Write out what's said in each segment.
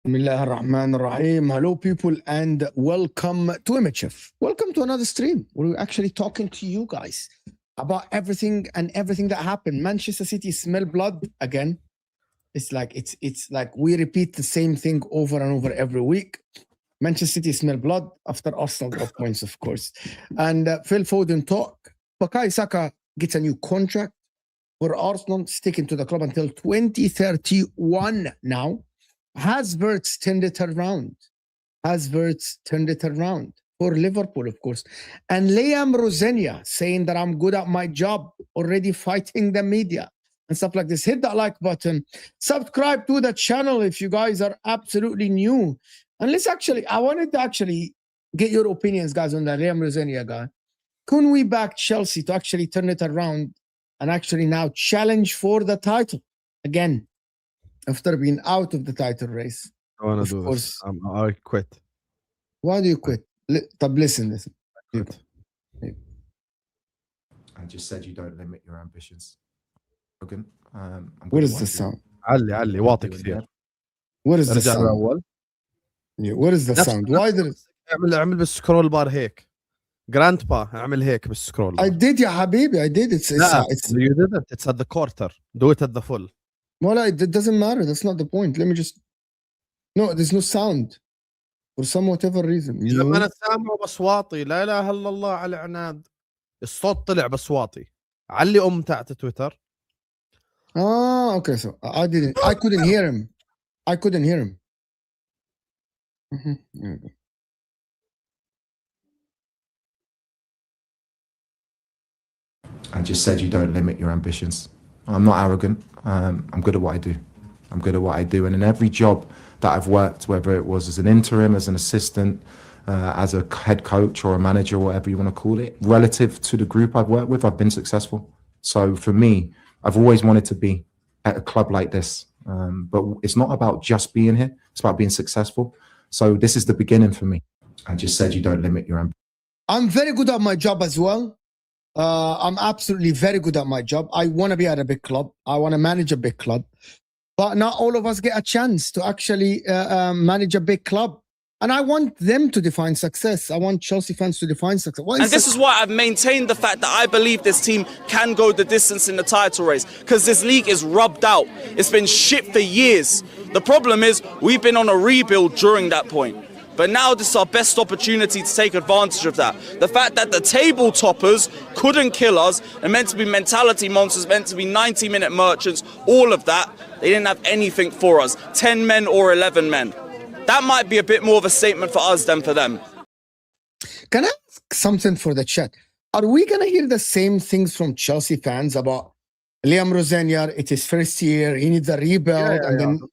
Bismillah ar-Rahman ar-Rahim. Hello people and welcome to MHF. Welcome to another stream. We're actually talking to you guys about everything that happened. Manchester City smell blood again. It's like we repeat the same thing over and over every week. Manchester City smell blood after Arsenal got points, of course. And Phil Foden talk. Bukayo Saka gets a new contract for Arsenal, sticking to the club until 2031 now. Has Wirtz turned it around? For Liverpool, of course. And Liam Rosenia saying that I'm good at my job, already fighting the media and stuff like this. Hit that like button. Subscribe to the channel if you guys are absolutely new. And I wanted to actually get your opinions, guys, on that Liam Rosenia guy. Can we back Chelsea to actually turn it around and actually now challenge for the title again? After being out of the title race. I want to do this. I quit. Why do you quit? Listen. I just said you don't limit your ambitions. Logan, what is the sound? علي واطي كثير. What is the sound? What is the sound? Why did it... اعمل بالسكرول بار هيك. جراند با اعمل هيك بالسكرول. I did يا حبيبي. I did. It's you didn't. It's at the quarter. Do it at the full. Well, it doesn't matter. That's not the point. Let me just... No, there's no sound. For some whatever reason. لما أنا سامعه بس واطي. لا إله إلا الله على عناد. الصوت طلع بس واطي. علي تاعت تويتر. Okay. So I couldn't hear him. There we go. I just said you don't limit your ambitions. I'm not arrogant. I'm good at what I do. And in every job that I've worked, whether it was as an interim, as an assistant, as a head coach or a manager, whatever you want to call it, relative to the group I've worked with, I've been successful. So for me, I've always wanted to be at a club like this. But it's not about just being here. It's about being successful. So this is the beginning for me. I just said you don't limit your ambitions. I'm very good at my job as well. I'm absolutely very good at my job. I want to be at a big club. I want to manage a big club. But not all of us get a chance to actually manage a big club. And I want them to define success. I want Chelsea fans to define success. And this is why I've maintained the fact that I believe this team can go the distance in the title race. Because this league is rubbed out. It's been shit for years. The problem is we've been on a rebuild during that point. But now this is our best opportunity to take advantage of that. The fact that the table toppers couldn't kill us and meant to be mentality monsters, meant to be 90-minute merchants, all of that, they didn't have anything for us. 10 men or 11 men. That might be a bit more of a statement for us than for them. Can I ask something for the chat? Are we going to hear the same things from Chelsea fans about Liam Rosenior? It's his first year. He needs a rebuild.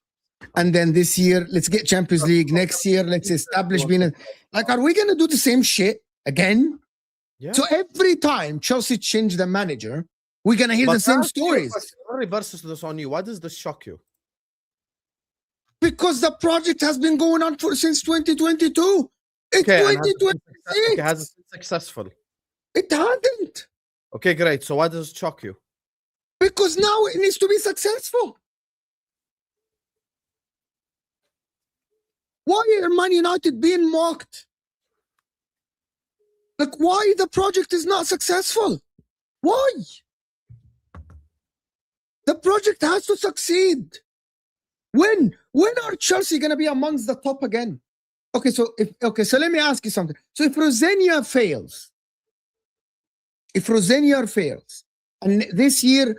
And then this year, let's get Champions League. Next year, let's establish being like, are we going to do the same shit again? Yeah. So every time Chelsea change the manager, we're going to hear the same stories. Reverses this on you. Why does this shock you? Because the project has been going on since 2022. It's 2026. Okay, has it been successful? It hadn't. Okay, great. So why does it shock you? Because now it needs to be successful. Why are Man United being mocked? Like, why the project is not successful? Why? The project has to succeed. When are Chelsea going to be amongst the top again? Okay, so let me ask you something. So if Rosenior fails, and this year,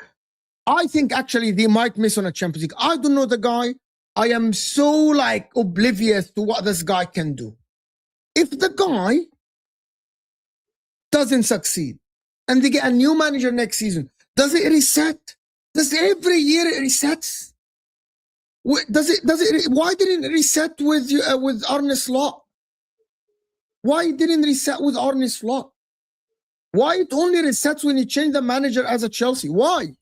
I think actually they might miss on a Champions League. I don't know the guy. I am so like oblivious to what this guy can do. If the guy doesn't succeed and they get a new manager next season, does it reset? Does every year it resets? Does it? Why didn't it reset with Arne Slot? Why didn't it reset with Arne Slot? Why it only resets when you change the manager as a Chelsea? Why?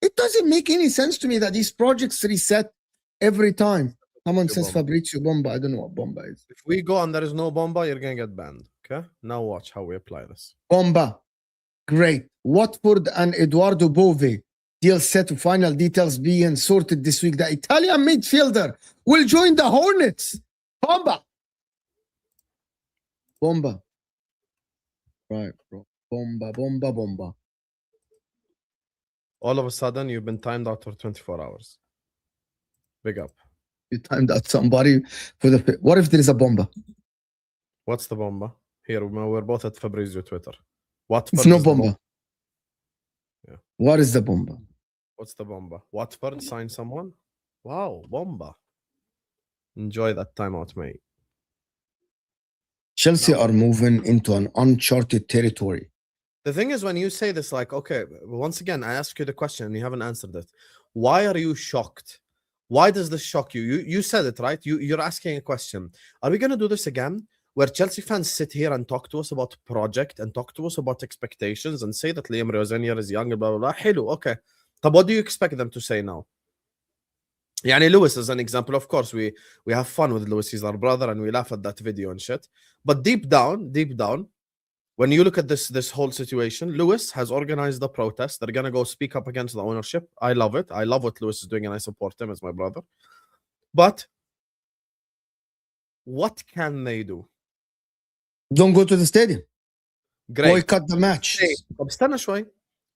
It doesn't make any sense to me that these projects reset every time. Someone says Fabrizio Bomba. I don't know what Bomba is. If we go and there is no Bomba, you're going to get banned. Okay? Now watch how we apply this. Bomba. Great. Watford and Eduardo Bove. Deal set, final details being sorted this week. The Italian midfielder will join the Hornets. Bomba. Bomba. Right, bro. Bomba. All of a sudden, you've been timed out for 24 hours. Big up. You timed out somebody for the... What if there is a Bomba? What's the Bomba? Here, we're both at Fabrizio Twitter. What? It's no Bomba. Yeah. What is the Bomba? What's the Bomba? Watford sign someone? Wow, Bomba. Enjoy that timeout, mate. Chelsea are moving into an uncharted territory. The thing is, when you say this, like, okay, once again, I ask you the question and you haven't answered it. Why are you shocked? Why does this shock you? You said it, right? You're asking a question. Are we going to do this again? Where Chelsea fans sit here and talk to us about project and talk to us about expectations and say that Liam Rosenior is young and blah, blah, blah. Hello, okay. But what do you expect them to say now? Yani Lewis is an example. Of course, we have fun with Lewis. He's our brother and we laugh at that video and shit. But deep down, when you look at this whole situation, Lewis has organized the protest. They're going to go speak up against the ownership. I love it. I love what Lewis is doing and I support him as my brother. But what can they do? Don't go to the stadium. Great. Boycott the match.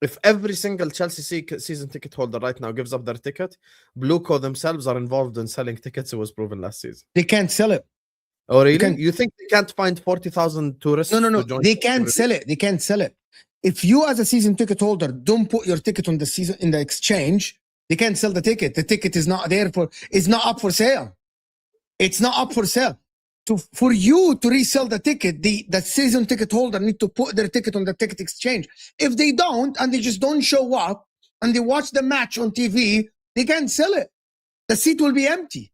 If every single Chelsea season ticket holder right now gives up their ticket, Blueco themselves are involved in selling tickets. It was proven last season. They can't sell it. Oh, really? You think they can't find 40,000 tourists? No. They can't sell it. They can't sell it. If you as a season ticket holder don't put your ticket on the season in the exchange, they can't sell the ticket. The ticket is not there it's not up for sale. It's not up for sale. For you to resell the ticket, the season ticket holder need to put their ticket on the ticket exchange. If they don't, and they just don't show up, and they watch the match on TV, they can't sell it. The seat will be empty.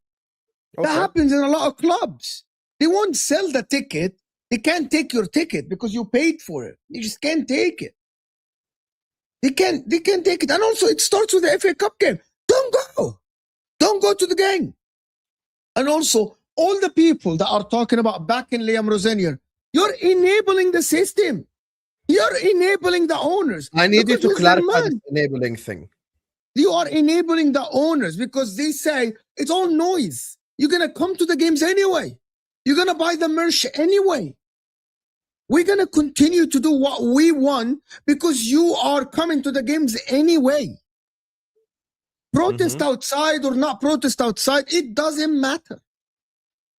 Okay. That happens in a lot of clubs. They won't sell the ticket. They can't take your ticket because you paid for it. You just can't take it. They can't take it. And also, it starts with the FA Cup game. Don't go. Don't go to the game. And also, all the people that are talking about backing Liam Rosenior, you're enabling the system. You're enabling the owners. I need you to clarify this enabling thing. You are enabling the owners because they say it's all noise. You're going to come to the games anyway. You're going to buy the merch anyway. We're going to continue to do what we want because you are coming to the games anyway. Protest outside or not protest outside, it doesn't matter.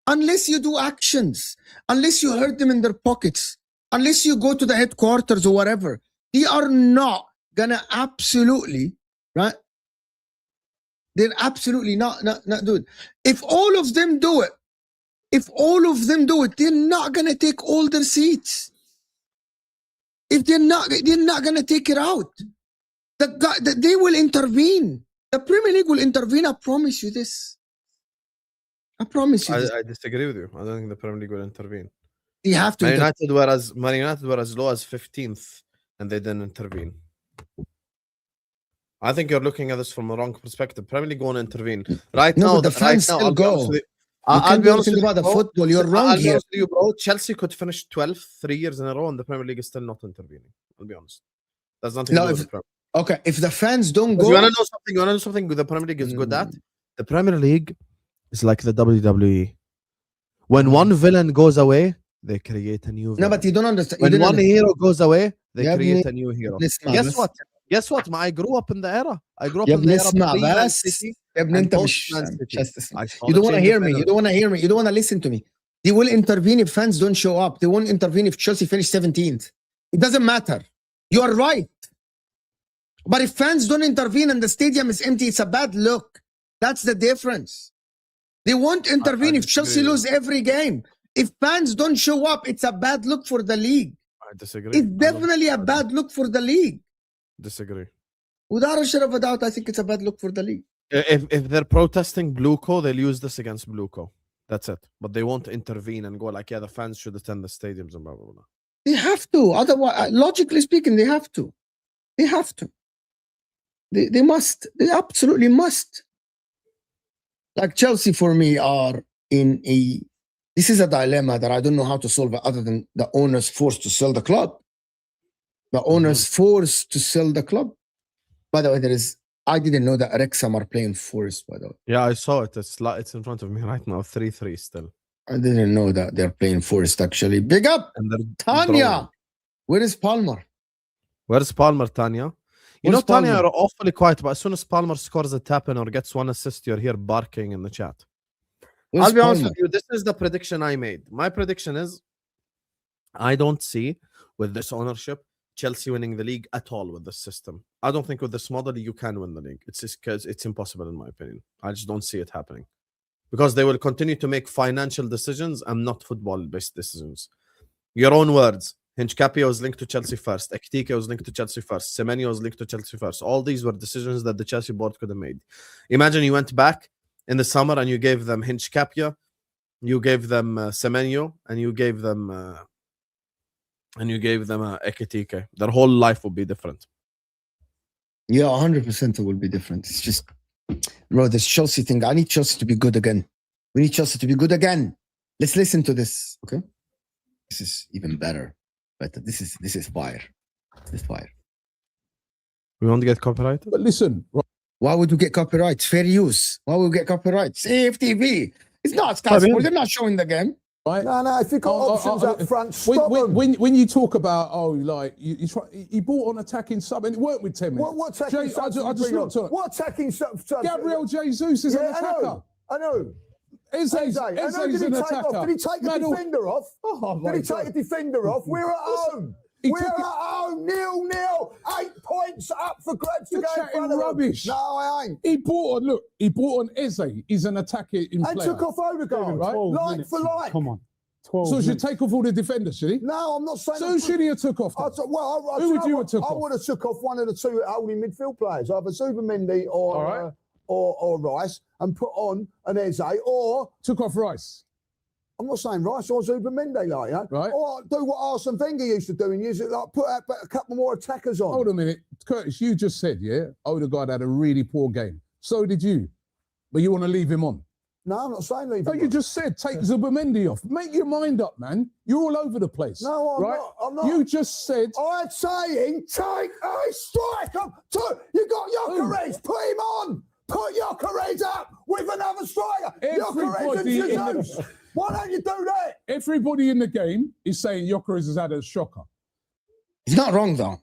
Unless you do actions, unless you hurt them in their pockets, unless you go to the headquarters or whatever, they are not going to absolutely, right? They're absolutely not do it. If all of them do it, If all of them do it, they're not gonna take all their seats. If they're not gonna take it out. They will intervene. The Premier League will intervene. I promise you this. I promise you. I disagree with you. I don't think the Premier League will intervene. You have to. Man United were as low as 15th, and they didn't intervene. I think you're looking at this from a wrong perspective. Premier League won't intervene right No, now. but the fans still go. I'll be honest with you, about the bro. football. You're wrong I'll be here. honest with you, bro. Chelsea could finish 12th 3 years in a row, and the Premier League is still not intervening. I'll be honest. That's nothing to do with the Premier League. Okay, if the fans don't go, You want to know something? You want to know something? The Premier League is good at. The Premier League is like the WWE. When one villain goes away, they create a new villain. No, but you don't understand. When one hero goes away, they يا create ابني a new hero. اسمع Guess بس. what? Guess what? I grew up in the era. I grew up يا in the ابني era اسمع between Man بس. City يا ابني and انت post مش Man City. just اسمع. I saw You the don't want to change hear of me. era. You don't want to hear me. You don't want to listen to me. They will intervene if fans don't show up. They won't intervene if Chelsea finish 17th. It doesn't matter. You are right. But if fans don't intervene and the stadium is empty, it's a bad look. That's the difference. They won't intervene if Chelsea disagree. lose every game. If fans don't show up, it's a bad look for the league. I disagree. It's definitely a bad look for the league. Disagree. Without a shadow of a doubt, I think it's a bad look for the league. If they're protesting Blueco, they'll use this against Blueco. That's it. But they won't intervene and go like, yeah, the fans should attend the stadiums and blah, blah, blah. They have to. Otherwise, logically speaking, they have to. They have to. They must. They absolutely must. Like Chelsea for me are in a... This is a dilemma that I don't know how to solve it other than the owners forced to sell the club. The owners forced to sell the club. By the way, I didn't know that Wrexham are playing Forest, by the way. Yeah, I saw it. It's in front of me right now. 3-3 still. I didn't know that they're playing Forest, actually. Big up, And they're Tanya. drawing. Where is Palmer? Where's Palmer, Tanya? You Where's know, Tanya, Palmer? you're awfully quiet, but as soon as Palmer scores a tap in or gets one assist, you're here barking in the chat. Where's I'll be honest Palmer? with you. This is the prediction I made. My prediction is I don't see with this ownership Chelsea winning the league at all with this system. I don't think with this model you can win the league. It's just because it's impossible in my opinion. I just don't see it happening because they will continue to make financial decisions and not football-based decisions. Your own words. Hinchcapia was linked to Chelsea first. Ekitike was linked to Chelsea first. Semenyo was linked to Chelsea first. All these were decisions that the Chelsea board could have made. Imagine you went back in the summer and you gave them Hinchcapia, you gave them Semenyo, and you gave them Ekitike. Their whole life would be different. Yeah, 100% it will be different. It's just, bro, this Chelsea thing. I need Chelsea to be good again. We need Chelsea to be good again. Let's listen to this, okay? This is even better. But this is fire. This is fire. We won't get copyrighted? But listen, Why would we get copyrights? Fair use. Why would we get copyrights? AFTV. It's not Sky I mean- Sports. They're not showing the game. right? No, if you've got options up front, stop them. When you talk about, like, you try, he bought on attacking sub, and it worked with 10 minutes. What attacking I subs? just looked at it. What attacking subs? Gabriel Jesus is an Yeah, attacker. I know. Eze's Did he an take attacker. off? Did he take a Medal- defender off? Oh, my Did he take God. a defender off? We're at home. He We're took at it- home. 0-0. 8 points up for grabs to You're go in chatting front of them. rubbish. No, I ain't. He bought on Eze. He's an attacking And player. took off Odegaard, right? like for like. Come on. 12 So should minutes. take off all the defenders, should he? No, I'm not saying. So who should he have took off? I then? took, well, Who would you have took I off? would have took off one of the two holding midfield players, either Zubimendi All right. or Rice, and put on an Eze, or Took off Rice. I'm not saying Rice or Zubimendi like that. Right. Or do what Arsene Wenger used to do and use it like put a couple more attackers on. Hold a minute. Curtis, you just said, yeah, Odegaard had a really poor game. So did you. But you want to leave him on. No, I'm not saying leave No, him you on. just said take Zubimendi off. Make your mind up, man. You're all over the place. No, I'm right? not. I'm not. You just said I'm saying take a striker. You got Gyökeres. Put him on. Put Gyökeres up with another striker. Gyökeres and Everybody in the- Jesus. Why don't you do that? everybody in the game is saying Gyökeres has had a shocker. He's not wrong though.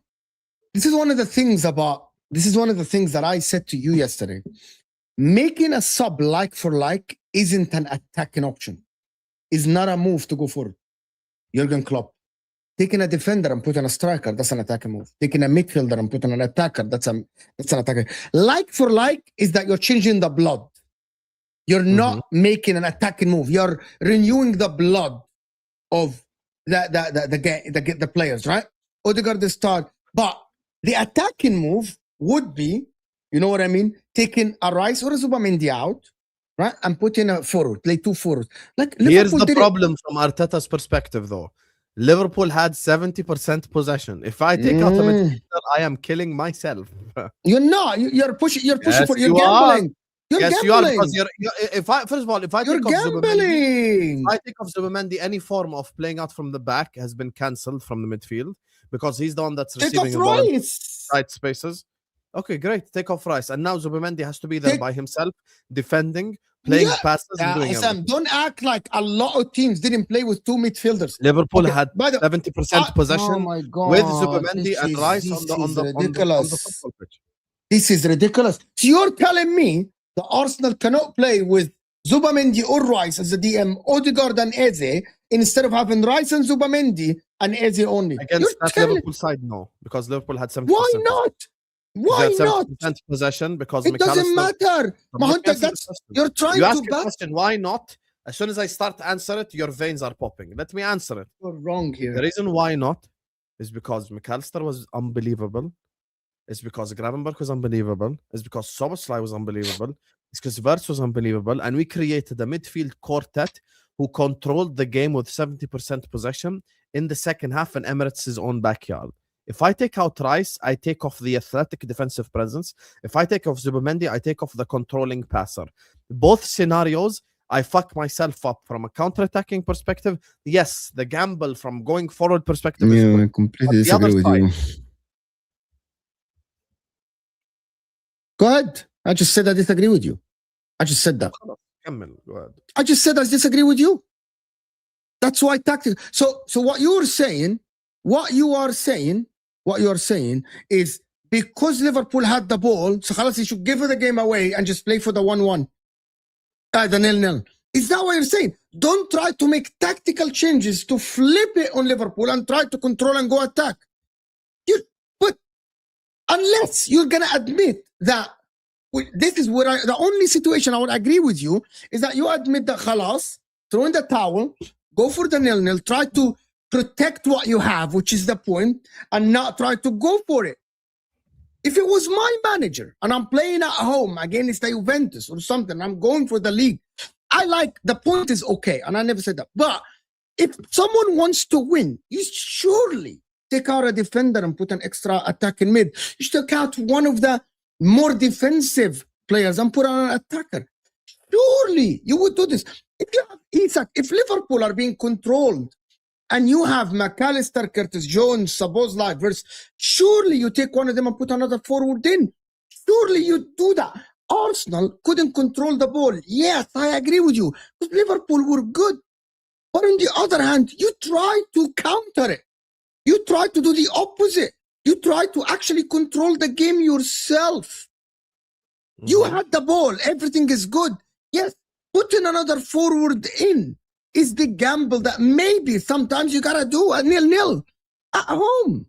This is one of the things that I said to you yesterday. Making a sub like for like isn't an attacking option. It's not a move to go forward. Jurgen Klopp. Taking a defender and putting a striker, that's an attacking move. Taking a midfielder and putting an attacker, that's an attacker. Like for like is that you're changing the blood. You're not making an attacking move. You're renewing the blood of the players, right? Odegaard is start, but the attacking move would be, you know what I mean, taking a Rice or a Zubamendi out, right, and putting a forward, like 2 forwards. Like Here's Liverpool the did problem from Arteta's perspective, though. Liverpool had 70% possession. If I take out a midfielder, I am killing myself. You're not. You're pushing. You're pushing Yes, for. You're you are. gambling. You're Yes, gambling. you are, because if I first of all, if I You're take off Zubamendi, gambling. I think of Zubamendi, any form of playing out from the back has been cancelled from the midfield because he's the one that's Take receiving off the ball in Rice. tight spaces. Okay, great. Take off Rice. And now Zubamendi has to be there Take- by himself, defending, playing Yeah. passes, and doing Sam, everything. don't act like a lot of teams didn't play with 2 midfielders. Liverpool Okay, had by the- 70% Oh possession my God, with Zubamendi this and is- Rice this on the is ridiculous. football pitch. This is ridiculous. So you're telling me the Arsenal cannot play with Zubamendi or Rice as the DM, Odegaard and Eze, instead of having Rice and Zubamendi and Eze only. Against You're that telling- Liverpool side, no, because Liverpool had 70%. Why not? Why They had not? 70% possession because It doesn't McAllister- matter. Mahanta, McAllister that's system. you're trying You to ask a back. question, why not? As soon as I start to answer it, your veins are popping. Let me answer it. You're wrong The here. reason why not is because McAllister was unbelievable. It's because Gravenberch was unbelievable. It's because Szoboszlai was unbelievable. It's because Wirtz was unbelievable. And we created a midfield quartet who controlled the game with 70% possession in the second half in Emirates' own backyard. If I take out Rice, I take off the athletic defensive presence. If I take off Zubamendi, I take off the controlling passer. Both scenarios, I fuck myself up from a counter-attacking perspective. Yes, the gamble from going forward perspective is good. I completely But the other disagree with you. Go ahead. I just said I disagree with you. I just said that. كمل. Go ahead. I just said I disagree with you. That's why tactic. So what you are saying is because Liverpool had the ball, so خلاص you should give the game away and just play for the 1-1. The 0-0. Is that what you're saying? Don't try to make tactical changes to flip it on Liverpool and try to control and go attack. But unless you're gonna admit that this is where the only situation I would agree with you is that you admit that khalas, throw in the towel, go for the 0-0, try to protect what you have, which is the point, and not try to go for it. If it was my manager and I'm playing at home against the Juventus or something, I'm going for the league, the point is okay, and I never said that. But if someone wants to win, you surely take out a defender and put an extra attack in mid. You should take out one of the more defensive players and put on an attacker. Surely you would do this. If you have Isak, if Liverpool are being controlled and you have McAllister, Curtis Jones, Szoboszlai, Wirtz, surely you take one of them and put another forward in. Surely you do that. Arsenal couldn't control the ball. Yes, I agree with you. But Liverpool were good. But on the other hand, you try to counter it. You try to do the opposite. You try to actually control the game yourself. You had the ball. Everything is good. Yes, putting another forward in is the gamble that maybe sometimes you got to do a 0-0 at home.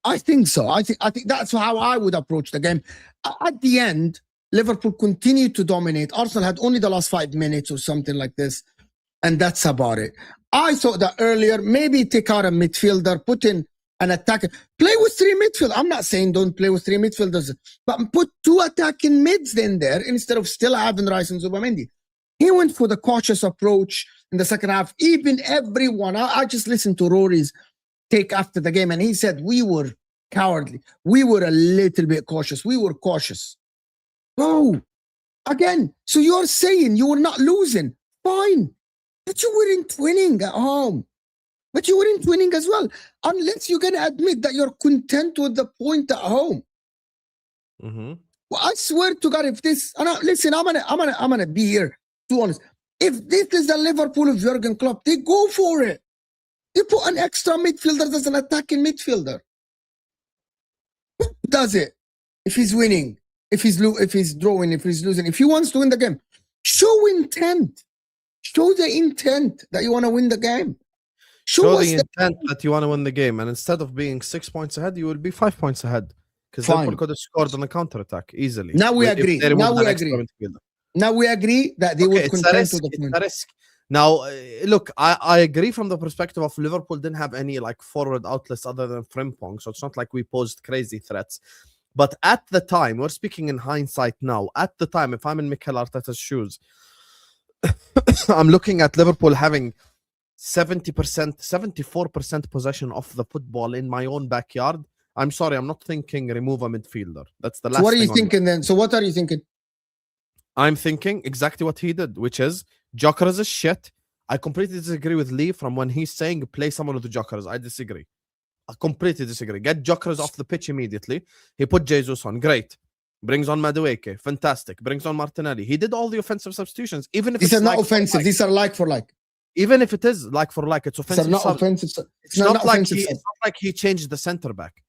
I think so. I think that's how I would approach the game. At the end, Liverpool continued to dominate. Arsenal had only the last 5 minutes or something like this. And that's about it. I thought that earlier, maybe take out a midfielder, put in an attacker. Play with 3 midfielders. I'm not saying don't play with 3 midfielders, but put 2 attacking mids in there instead of still having Rice and Zubamendi. He went for the cautious approach in the second half. Even everyone, I just listened to Rory's take after the game, and he said we were cowardly. We were a little bit cautious. We were cautious. Oh, again, so you're saying you were not losing. Fine. But you weren't winning at home. But you weren't winning as well. Unless you're going to admit that you're content with the point at home. Well, I swear to God, if this... listen, I'm gonna be here, to be honest. If this is the Liverpool of Jurgen Klopp, they go for it. They put an extra midfielder as an attacking midfielder. Who does it? If he's winning, if he's drawing, if he's losing, if he wants to win the game, show intent. Show the intent that you want to win the game. Show the intent that you want to win the game. And instead of being 6 points ahead, you will be 5 points ahead. Because Liverpool could have scored on the counter-attack easily. Now we agree. Now we agree. Now we agree that they Okay, will it's a contend risk. to the It's point. a risk. Now, look, I agree from the perspective of Liverpool didn't have any like forward outlets other than Frimpong, so it's not like we posed crazy threats. But at the time, we're speaking in hindsight now. At the time, if I'm in Mikel Arteta's shoes, I'm looking at Liverpool having 70%, 74% possession of the football in my own backyard. I'm sorry, I'm not thinking remove a midfielder. That's the last So what are you thing on my- thinking then? So what are you thinking? I'm thinking exactly what he did, which is Jokeris is shit. I completely disagree with Lee from when he's saying play someone with the Jokeris. I disagree. I completely disagree. Get Jokeris off the pitch immediately. He put Jesus on. Great. Brings on Madueke. Fantastic. Brings on Martinelli. He did all the offensive substitutions. Even if These it's are not like for offensive. like. These are like for like. Even if it is like for like, it's These offensive. are not sub- offensive. It's not like offensive. it's not like he changed the center back.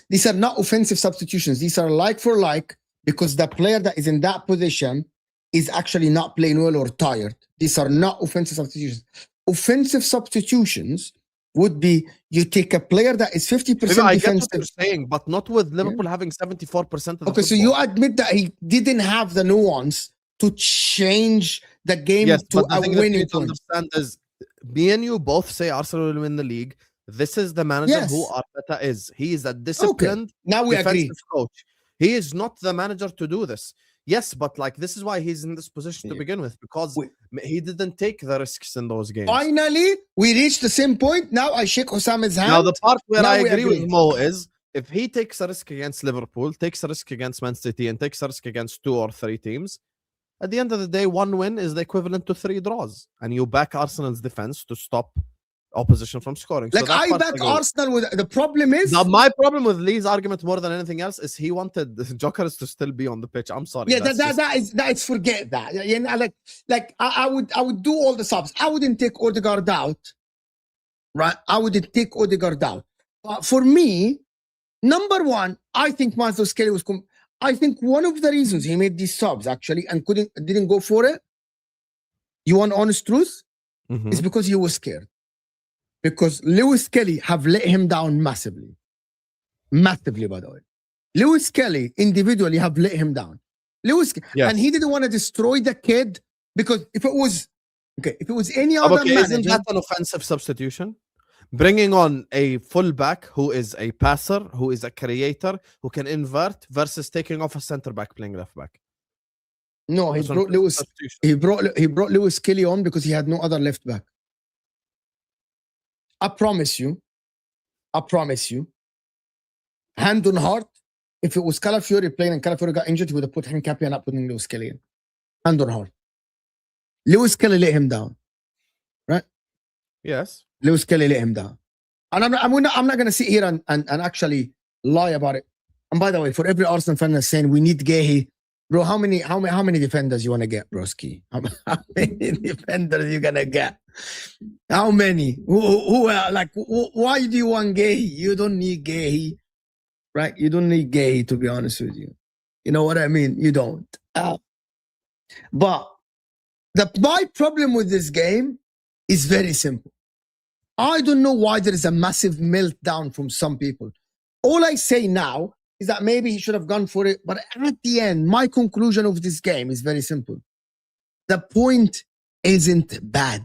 These are not offensive substitutions. These are like for like because the player that is in that position is actually not playing well or tired. These are not offensive substitutions. Offensive substitutions would be you take a player that is 50% Maybe I get what defensive. you're saying, but not with Liverpool having 74% of the Okay, so football. you admit that he didn't have the nuance to change the game Yes, to but the a thing that you winning need to point. understand is me and you both say Arsenal will win the league. This is the manager Yes. who Arteta is. He is a disciplined Now we agree. defensive coach. He is not the manager to do this. Yes, but like this is why he's in this position to begin with, because he didn't take the risks in those games. Finally, we reached the same point. Now I shake Osama's hand. Now the part where Now I we agree agree. with Mo is if he takes a risk against Liverpool, takes a risk against Man City, and takes a risk against 2 or 3 teams, at the end of the day, 1 win is the equivalent to 3 draws, and you back Arsenal's defense to stop opposition from scoring. Like that I part back agree. Arsenal with the problem is Now, my problem with Lee's argument more than anything else is he wanted the Jokeris to still be on the pitch. I'm sorry. yeah, that's just- that is forget that. You know, like I would do all the subs. I wouldn't take Odegaard out, right? I wouldn't take Odegaard out. For me, number one, I think Marcel Skelly was. I think one of the reasons he made these subs actually and didn't go for it. You want honest truth? Mhm. It's because he was scared. Because Lewis Kelly have let him down massively. Massively, by the way. Lewis Kelly individually have let him down. Yes. And he didn't want to destroy the kid because if it was any other Okay, manager, isn't that an offensive substitution? Bringing on a fullback who is a passer, who is a creator, who can invert, versus taking off a center back playing left back. no, he That's an brought offensive Lewis. substitution. He brought Lewis Kelly on because he had no other left back. I promise you, hand on heart, if it was Calafiori playing and Calafiori got injured, he would have put Hincapié and not putting Lewis Kelly in. Hand on heart. Lewis Kelly let him down. Yes. Lewis Kelly let him down. And I'm not going to sit here and actually lie about it. And by the way, for every Arsenal fan that's saying we need Gehi, bro, how many defenders you want to get, broski? How many defenders you gonna get? How many? Who are like? Why do you want Gehi? You don't need Gehi, right? You don't need Gehi, to be honest with you. You know what I mean? You don't. But my problem with this game is very simple. I don't know why there is a massive meltdown from some people. All I say now is that maybe he should have gone for it. But at the end, my conclusion of this game is very simple. The point isn't bad.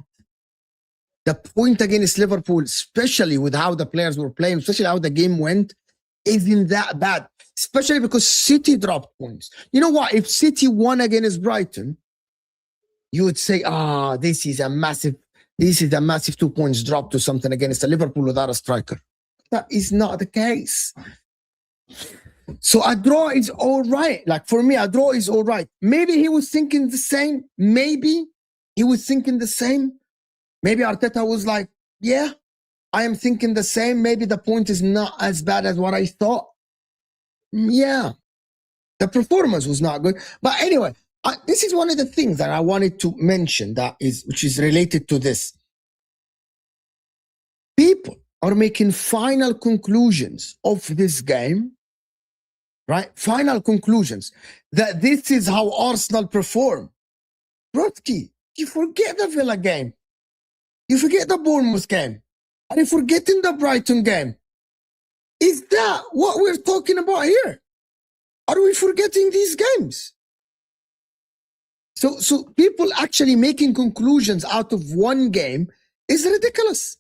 The point against Liverpool, especially with how the players were playing, especially how the game went, isn't that bad. Especially because City dropped points. You know what? If City won against Brighton, you would say, this is a massive 2 points drop to something against the Liverpool without a striker. That is not the case. So a draw is all right. Like for me, a draw is all right. Maybe he was thinking the same. Maybe Arteta was like, yeah, I am thinking the same. Maybe the point is not as bad as what I thought. Yeah. The performance was not good. But anyway, this is one of the things that I wanted to mention which is related to this. People are making final conclusions of this game, right? Final conclusions that this is how Arsenal perform. Brodsky, you forget the Villa game. You forget the Bournemouth game. Are you forgetting the Brighton game? Is that what we're talking about here? Are we forgetting these games? So people actually making conclusions out of one game is ridiculous.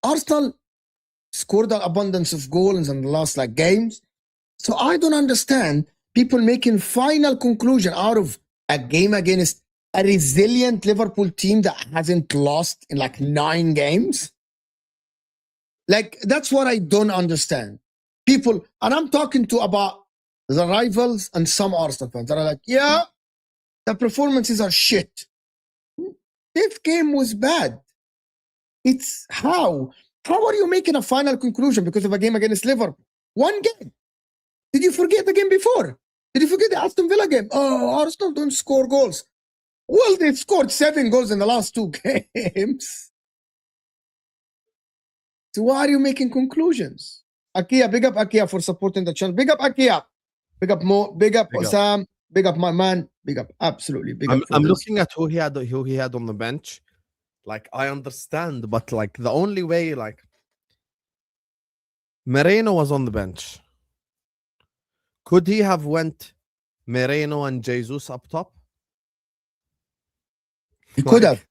Arsenal scored an abundance of goals in the last like games. So I don't understand people making final conclusion out of a game against a resilient Liverpool team that hasn't lost in like 9 games. Like, that's what I don't understand. People, and I'm talking to about the rivals and some Arsenal fans that are like, yeah, the performances are shit. This game was bad. It's how? How are you making a final conclusion because of a game against Liverpool? One game. Did you forget the game before? Did you forget the Aston Villa game? Oh, Arsenal don't score goals. Well, they've scored 7 goals in the last 2 games. So why are you making conclusions? Akia, big up Akia for supporting the channel. Big up Akia. Big up Mo. Big up Osam. Big up my man. Big up. Absolutely. Big up. I'm looking at who he had on the bench. Like, I understand, but like the only way, like, Moreno was on the bench. Could he have went Moreno and Jesus up top? He could have.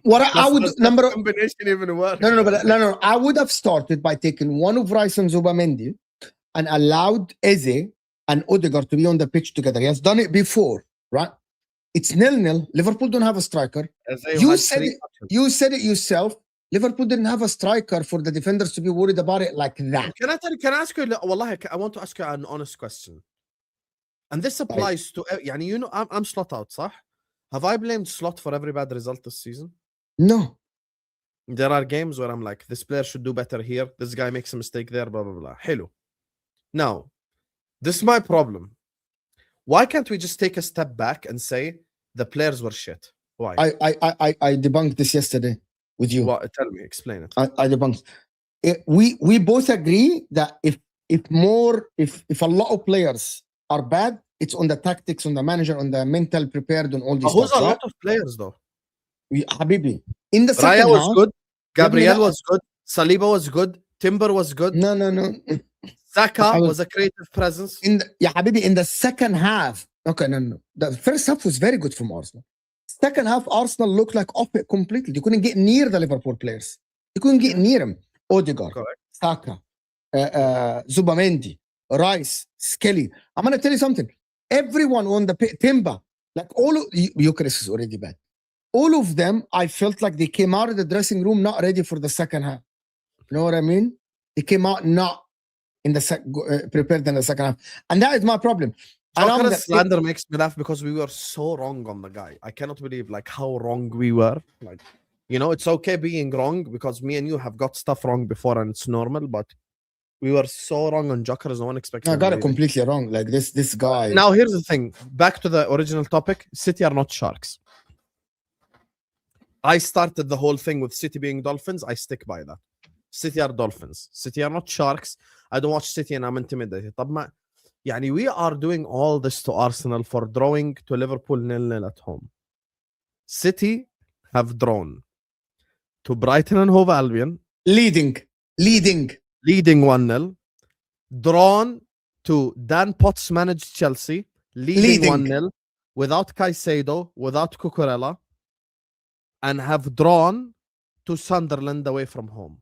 What I would number combination even worse. No. I would have started by taking one of Rice and Zubamendi and allowed Eze and Odegaard to be on the pitch together. He has done it before, right? It's 0-0. Liverpool don't have a striker. You said it yourself. Liverpool didn't have a striker for the defenders to be worried about it like that. Can I ask you? Wallahi, I want to ask you an honest question. And this applies to, يعني, you know, I'm Slot out, صح? Have I blamed Slot for every bad result this season? No. There are games where I'm like, this player should do better here. This guy makes a mistake there, blah, blah, blah. Hello. Now, this is my problem. Why can't we just take a step back and say the players were shit? Why? I debunked this yesterday with you. Well, tell me, explain it. I debunked. We both agree that if a lot of players are bad, it's on the tactics, on the manager, on the mental prepared, on all these Who's stuff. a lot of players though? Habibi. In the Raya second was half, good. Gabriel was good. Saliba was good. Timber was good. No. Saka was a creative presence. Habibi, in the second half. Okay, no. The first half was very good from Arsenal. Second half, Arsenal looked like off it completely. They couldn't get near the Liverpool players. They couldn't get near him. Odegaard, Saka, Zubamendi, Rice, Skelly. I'm going to tell you something. Everyone on the Timber, like all of Eucharist is already bad. All of them, I felt like they came out of the dressing room not ready for the second half. You know what I mean? They came out not in the prepared in the second half, and that is my problem. Slander makes me laugh because we were so wrong on the guy. I cannot believe like how wrong we were. Like, you know, it's okay being wrong because me and you have got stuff wrong before and it's normal, but we were so wrong on Jokeris. No one expected. I got it completely wrong. Like this guy. Now here's the thing. Back to the original topic. City are not sharks. I started the whole thing with City being dolphins. I stick by that. City are dolphins. City are not sharks. I don't watch City and I'm intimidated. يعني we are doing all this to Arsenal for drawing to Liverpool 0-0 at home. City have drawn to Brighton and Hove Albion. Leading 1-0. Drawn to Dan Potts managed Chelsea. Leading 1-0 without Caicedo, without Cucurella. And have drawn to Sunderland away from home.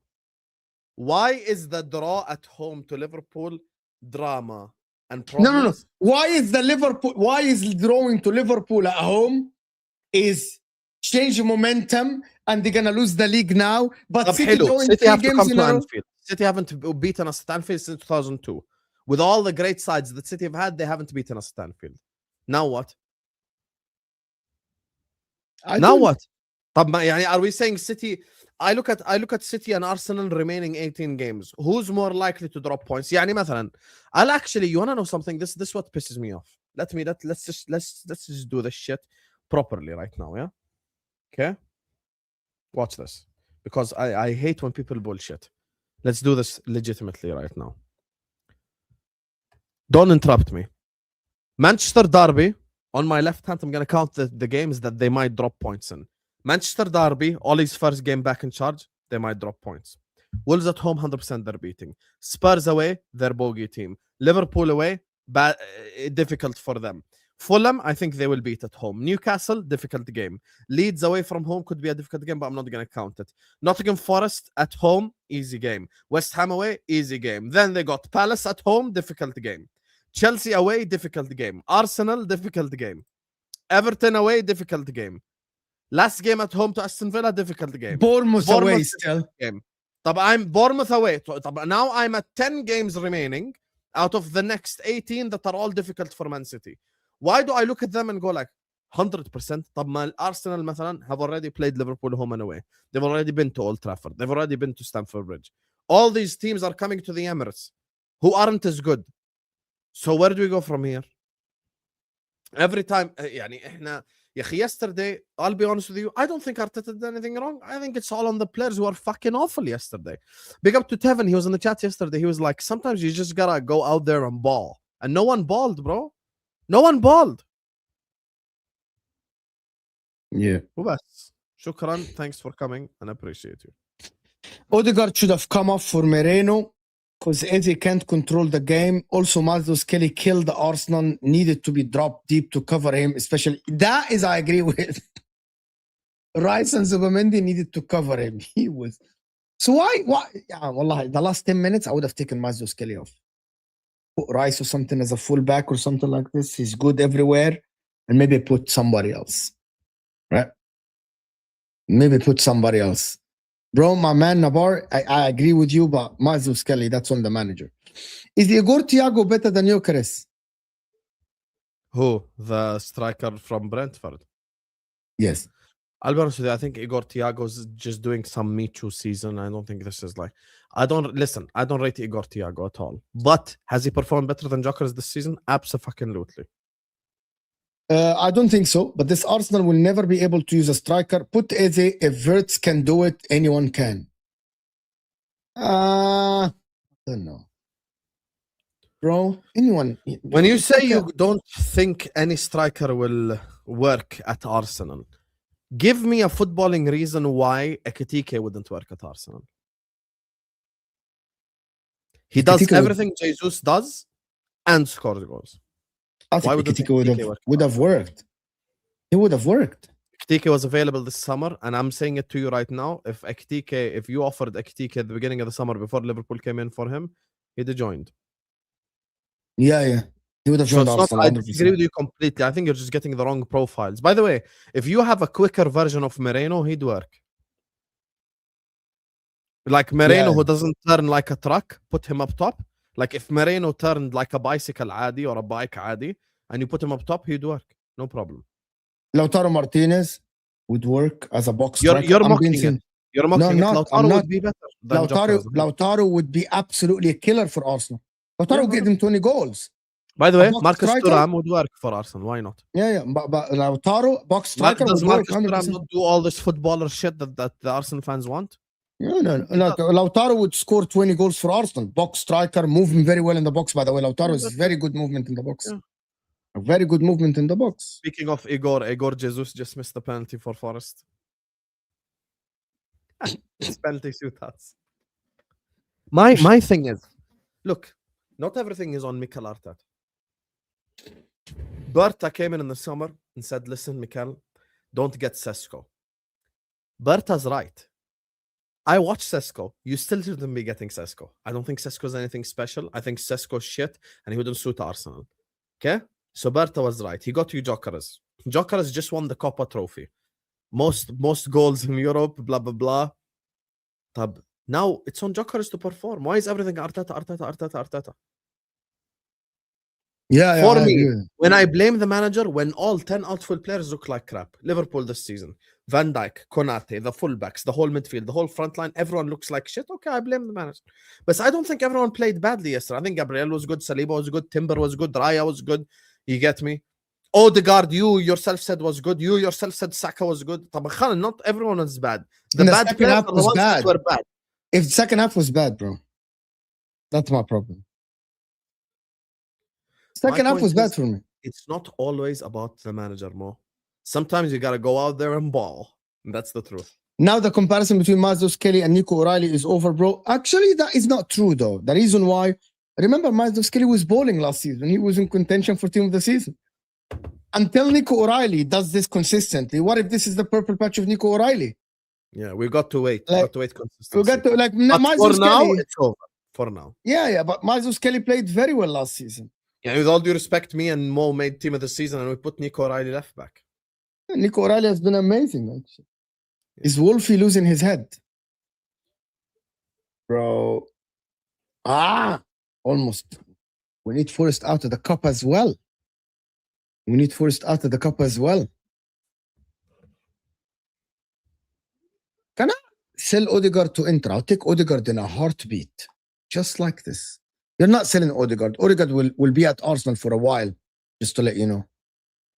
Why is the draw at home to Liverpool drama? And no. Why is drawing to Liverpool at home is change momentum and they're gonna lose the league now? But City have to come to Anfield. City haven't beaten us at Anfield since 2002. With all the great sides that City have had, they haven't beaten us at Anfield. Now what? What? Are we saying City? I look at City and Arsenal remaining 18 games. Who's more likely to drop points? مثلا, I'll actually, you wanna know something? This is what pisses me off. Let's just do this shit properly right now, yeah? Okay? Watch this. Because I hate when people bullshit. Let's do this legitimately right now. Don't interrupt me. Manchester Derby, on my left hand, I'm gonna count the games that they might drop points in. Manchester Derby, Ollie's first game back in charge, they might drop points. Wolves at home, 100% they're beating. Spurs away, they're bogey team. Liverpool away, difficult for them. Fulham, I think they will beat at home. Newcastle, difficult game. Leeds away from home could be a difficult game, but I'm not going to count it. Nottingham Forest at home, easy game. West Ham away, easy game. Then they got Palace at home, difficult game. Chelsea away, difficult game. Arsenal, difficult game. Everton away, difficult game. Last game at home to Aston Villa, difficult game. Bournemouth away still. Game. I'm Bournemouth away. Now I'm at 10 games remaining out of the next 18 that are all difficult for Man City. Why do I look at them and go like 100%? طب Arsenal مثلا have already played Liverpool home and away. They've already been to Old Trafford. They've already been to Stamford Bridge. All these teams are coming to the Emirates who aren't as good. So where do we go from here? Every time يعني احنا يا اخي yesterday, I'll be honest with you, I don't think Arteta did anything wrong. I think it's all on the players who are fucking awful yesterday. Big up to Tevin. He was in the chat yesterday. He was like, sometimes you just gotta go out there and ball. And no one balled, bro. No one balled. Yeah. وبس. شكرا. Thanks for coming and I appreciate you. Odegaard should have come off for Moreno because Eze can't control the game. Also, Mazdos Kelly killed the Arsenal, needed to be dropped deep to cover him, especially. That is, I agree with. Rice and Zubamendi needed to cover him. He was. So why? Yeah, wallahi, the last 10 minutes, I would have taken Mazdos Kelly off. Put Rice or something as a fullback or something like this. He's good everywhere. And maybe put somebody else. Right? Maybe put somebody else. Bro, my man Nabar, I agree with you, but Mazuz Kelly, that's on the manager. Is Igor Thiago better than Gyökeres? Who? The striker from Brentford? Yes. I'll be honest with you, I think Igor Thiago's just doing some Michu season. I don't think this is like... I don't rate Igor Thiago at all. But has he performed better than Gyökeres this season? Absolutely. I don't think so, but this Arsenal will never be able to use a striker. Put Eze, if Wirtz can do it, anyone can. I don't know. Bro, anyone. When you say you don't think any striker will work at Arsenal, give me a footballing reason why Ekitike wouldn't work at Arsenal. He does everything Jesus does and scores goals. I think Ekitike would have worked. He would have worked. Ekitike was available this summer, and I'm saying it to you right now. If you offered Ekitike at the beginning of the summer before Liverpool came in for him, he'd have joined. Yeah. He would have joined Arsenal. I agree with you completely. I think you're just getting the wrong profiles. By the way, if you have a quicker version of Moreno, he'd work. Like Moreno, who doesn't turn like a truck, put him up top. Like if Moreno turned like a bicycle adi or a bike adi, and you put him up top, he'd work. No problem. Lautaro Martinez would work as a box striker. You're mocking it. You're mocking it. Lautaro would be better than Lautaro would be absolutely a killer for Arsenal. Lautaro would get him 20 goals. By the way, Marcus Thuram would work for Arsenal. Why not? Yeah. But Lautaro, box striker, does would work. Marcus Thuram not do all this footballer shit that the Arsenal fans want? No. Lautaro would score 20 goals for Arsenal. Box striker, moving very well in the box, by the way. Lautaro is very good movement in the box. Yeah. A very good movement in the box. Speaking of Igor Jesus just missed the penalty for Forest. It's penalty shootouts. My thing is, look, not everything is on Mikel Arteta. Berta came in the summer and said, listen, Mikel, don't get Sesko. Berta's right. I watched Sesko. You still shouldn't be getting Sesko. I don't think Sesko's anything special. I think Sesko's shit and he wouldn't suit Arsenal. Okay? So Berta was right. He got you Gyökeres. Gyökeres just won the Copa trophy. Most goals in Europe, blah, blah, blah. Tab. Now it's on Gyökeres to perform. Why is everything Arteta? Yeah, for me, when I blame the manager, when all 10 outfield players look like crap. Liverpool this season. Van Dijk, Konate, the fullbacks, the whole midfield, the whole front line, everyone looks like shit. Okay, I blame the manager. But I don't think everyone played badly yesterday. I think Gabriel was good, Saliba was good, Timber was good, Raya was good. You get me? Odegaard, you yourself said was good. You yourself said Saka was good. Not everyone was bad. The bad players are the ones that were bad. If the second half was bad, bro, that's my problem. Second half was bad for me. It's not always about the manager, Mo. Sometimes you got to go out there and ball. And that's the truth. Now the comparison between Mazdos Kelly and Nico O'Reilly is over, bro. Actually, that is not true, though. The reason why, remember, Mazdos Kelly was balling last season. He was in contention for team of the season. until Nico O'Reilly does this consistently. What if this is the purple patch of Nico O'Reilly? Yeah, we got to wait. Like, got to wait consistency. We got to like But Miles for now, Kelly. it's over. For now. Yeah, but Miles Kelly played very well last season. Yeah, with all due respect, me and Mo made team of the season, and we put Nico O'Reilly left back. Nico O'Reilly has been amazing. Actually. Is Wolfie losing his head? Bro. Almost. We need Forest out of the cup as well. We need Forest out of the cup as well. Can I sell Odegaard to Inter? I'll take Odegaard in a heartbeat. Just like this. You're not selling Odegaard. Odegaard will be at Arsenal for a while. Just to let you know.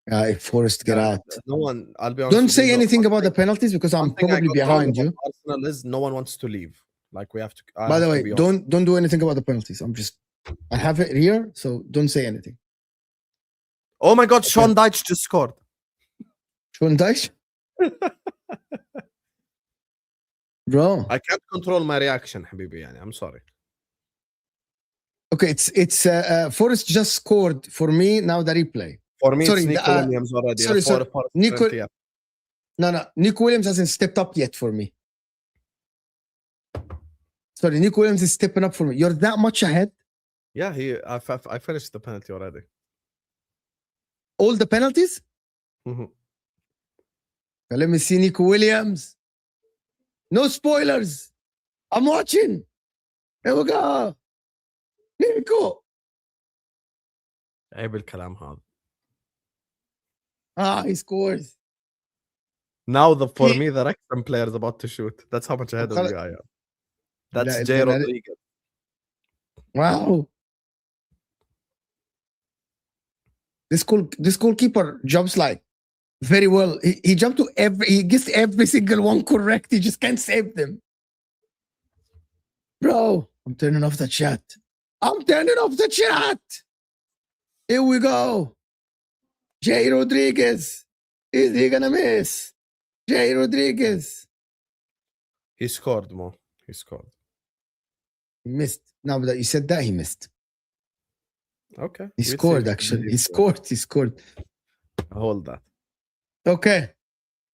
If Forest get out. No one, I'll be honest. Don't say anything about the penalties because I'm probably behind you. Arsenal is no one wants to leave. Like we have to. By the way, don't do anything about the penalties. I have it here, so don't say anything. Oh my God, Sean Dyche just scored. Sean Dyche? Bro. I can't control my reaction, Habibi. I'm sorry. Okay, it's Forest just scored for me. Now the replay. For me, it's Nico Williams already. Sorry. Nico Williams hasn't stepped up yet for me. Sorry, Nico Williams is stepping up for me. You're that much ahead? Yeah, I finished the penalty already. All the penalties? Mm-hmm. Let me see Nico Williams. No spoilers. I'm watching. Here we go. Nico. عيب الكلام هذا. He scores. Now for me, the Wrexham player is about to shoot. That's how much ahead of you I am. That's Jay Rodriguez. Wow. This goalkeeper jumps like very well. He jumped to he gets every single one correct. He just can't save them. Bro, I'm turning off the chat. Here we go. Jay Rodriguez. Is he gonna miss? Jay Rodriguez. He scored, Mo. He scored. He missed. Now that you said that, he missed. Okay. He scored, actually. He scored. Hold that. Okay.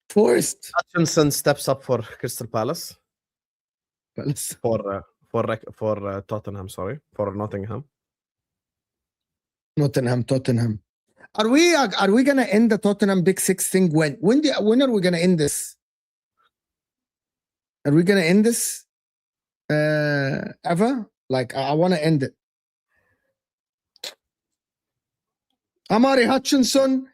Forest. Hutchinson steps up for Crystal Palace. For Tottenham, sorry. For Nottingham. Tottenham. Are we gonna end the Tottenham Big Six thing when are we gonna end this? Are we gonna end this ever? Like I want to end it. Amari Hutchinson,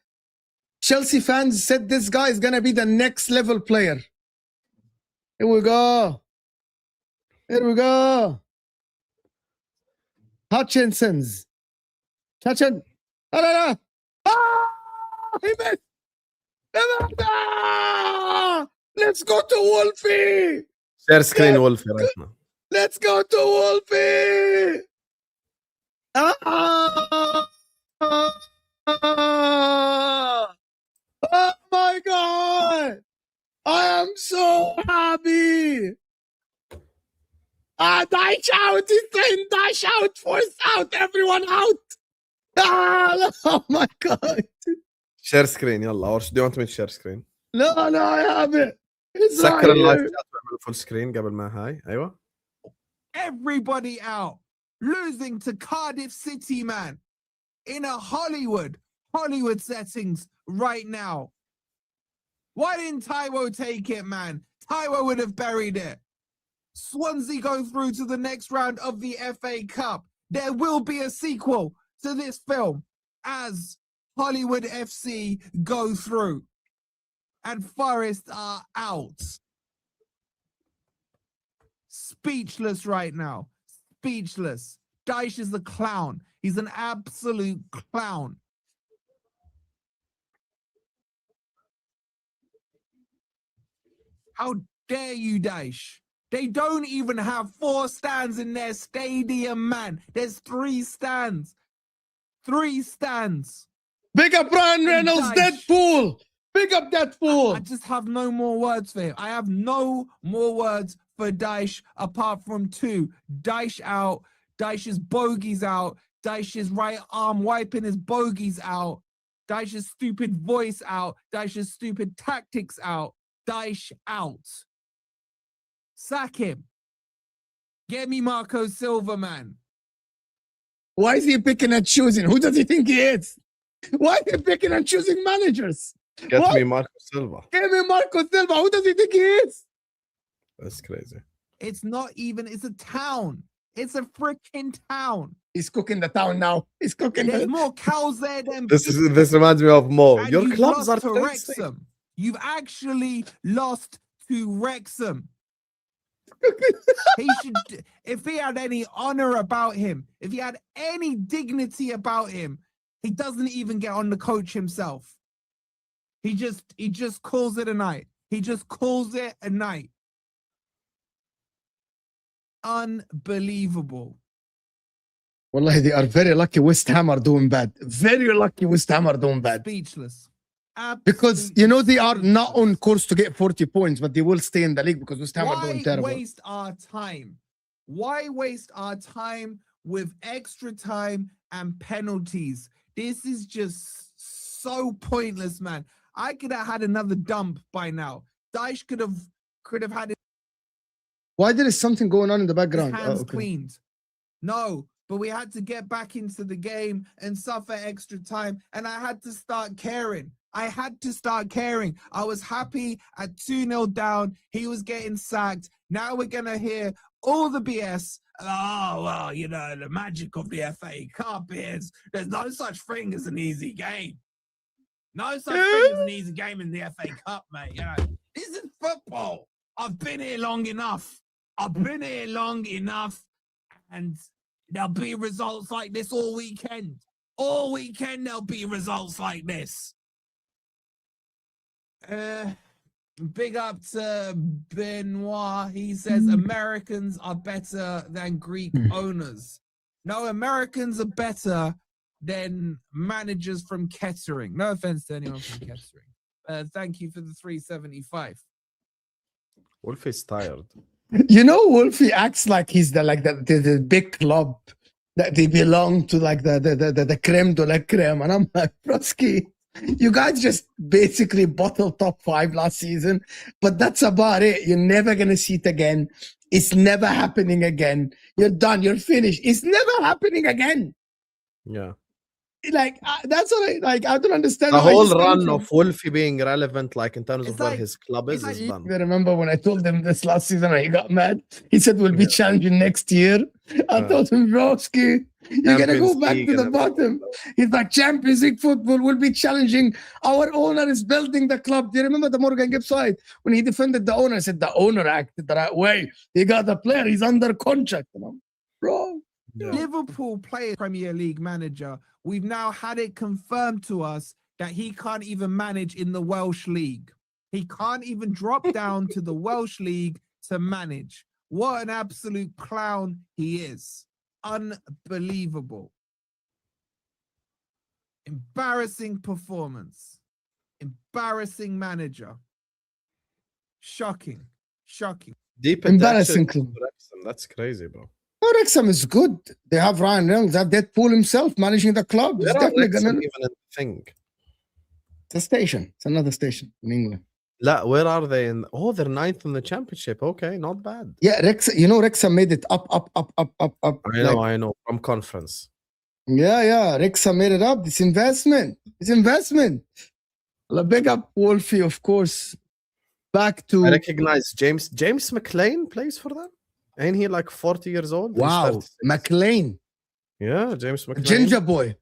Chelsea fans said this guy is gonna be the next level player. Here we go. Hutchinson. He missed. Let's go to Wolfie. Share screen Wolfie right now. Let's go to Wolfie. Oh my God. I am so happy. Dyche out. He's saying Dyche out. Force out. Everyone out. Oh my God. Share screen يلا. Or do you want me to share screen? No, I have it. It's سكر اللايف right chat full screen قبل ما هاي. أيوة. Everybody out. Losing to Cardiff City, man. In a Hollywood settings right now. Why didn't Taiwo take it, man? Taiwo would have buried it. Swansea go through to the next round of the FA Cup. There will be a sequel to this film as Hollywood FC go through. And Forest are out. Speechless right now. Speechless. Dyche is a clown. He's an absolute clown. How dare you, Dyche? They don't even have 4 stands in their stadium, man. There's 3 stands. 3 stands. Big up Ryan Reynolds, Deadpool. Big up Deadpool. I just have no more words for him. I have no more words for Dyche apart from 2. Dyche out. Dyche's bogey's out. Dyche's right arm wiping his bogeys out. Dyche's stupid voice out. Dyche's stupid tactics out. Dyche out. Sack him. Get me Marco Silva, man. Why is he picking and choosing? Who does he think he is? Why is he picking and choosing managers? Get What? me Marco Silva. Give me Marco Silva. Who does he think he is? That's crazy. It's not even, it's a town. It's a freaking town. He's cooking the town now. He's cooking There's the... more cows there than This reminds me of Mo. and Your you've clubs are lost to fancy. Wrexham. You've actually lost to Wrexham. He should, if he had any honor about him, if he had any dignity about him, he doesn't even get on the coach himself. He just calls it a night. He just calls it a night. Unbelievable. Wallahi, they are very lucky West Ham are doing bad. Very lucky West Ham are doing bad. Speechless. Because, you know, they are not on course to get 40 points, but they will stay in the league because West Ham are doing Why terrible. waste our time? Why waste our time with extra time and penalties? This is just so pointless, man. I could have had another dump by now. Dyche could have had Why there is something going on in the his background? hands Oh, okay. cleaned. No, but we had to get back into the game and suffer extra time, and I had to start caring. I had to start caring. I was happy at 2-0 down. He was getting sacked. Now we're going to hear all the BS. Oh, well, you know, the magic of the FA Cup is there's no such thing as an easy game. No such thing as an easy game in the FA Cup, mate. You know, this is football. I've been here long enough. And there'll be results like this all weekend. All weekend there'll be results like this. Big up to Benoit. He says Americans are better than Greek owners. No, Americans are better than managers from Kettering. No offense to anyone from Kettering. Thank you for the 375. Wolfie's tired. You know, Wolfie acts like he's the big club that they belong to, like the creme de la creme. And I'm like, Broski, you guys just basically bottled top 5 last season, but that's about it. You're never going to see it again. It's never happening again. You're done. You're finished. It's never happening again. Yeah. Like, that's what I like. I don't understand. The why whole he's run thinking- of Wolfie being relevant, like in terms It's of where like- his club is like- done. I remember when I told him this last season and he got mad. He said we'll be challenging next year. I told him, Broski, you're going to go Champions back League to the and bottom. He's like, Champions League football will be challenging. Our owner is building the club. Do you remember the Morgan Gibbs side? When he defended the owner, said the owner acted the right way. He got the player. He's under contract. You know? Bro. Yeah. Liverpool player Premier League manager. We've now had it confirmed to us that he can't even manage in the Welsh League. He can't even drop down to the Welsh League to manage. What an absolute clown he is. Unbelievable. Embarrassing performance. Embarrassing manager. Shocking. Shocking. Deep into Embarrassing. actually Wrexham. That's crazy, bro. Oh, Wrexham is good. They have Ryan Reynolds. They have Deadpool himself managing the club. He's Where are definitely Wrexham going to... even a thing? It's a station. It's another station in England. La, where are they? Oh, they're 9th in the championship. Okay, not bad. Yeah, Wrexham made it up. I know. From conference. Yeah. Wrexham made it up. It's investment. Well, big up Wolfie, of course. Back to... I recognize James McLean plays for them. Ain't he like 40 years old? He's Wow. 36. McLean. Yeah, James McLean. Ginger boy.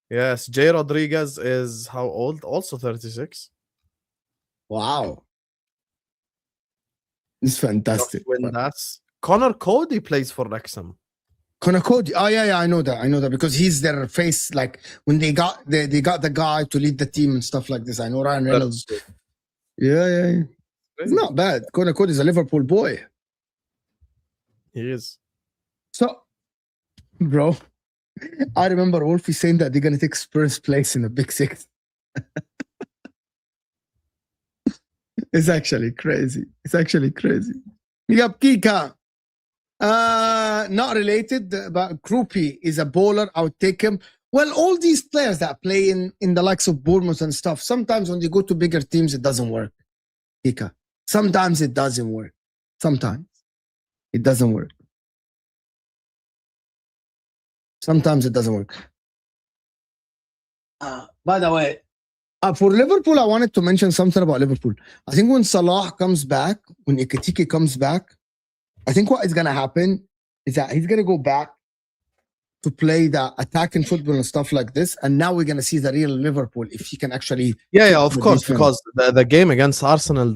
Yes, Jay Rodriguez is how old? Also 36. Wow. It's fantastic. That's Connor Cody plays for Wrexham. Connor Cody. Oh, yeah, I know that because he's their face. Like when they got the guy to lead the team and stuff like this. I know Ryan Reynolds. Yeah. It's not bad. Connor Cody is a Liverpool boy. He is. So, bro, I remember Wolfie saying that they're going to take Spurs' place in the Big Six. It's actually crazy. Yep, Kika. Not related, but Krupi is a bowler. I would take him. Well, all these players that play in the likes of Bournemouth and stuff, sometimes when they go to bigger teams, it doesn't work. Ika. Sometimes it doesn't work. Sometimes it doesn't work. Sometimes it doesn't work. By the way, for Liverpool, I wanted to mention something about Liverpool. I think when Salah comes back, when Ekitike comes back, I think what is going to happen is that he's going to go back to play the attacking football and stuff like this. And now we're going to see the real Liverpool if he can actually... Yeah, of the course, defense. because the game against Arsenal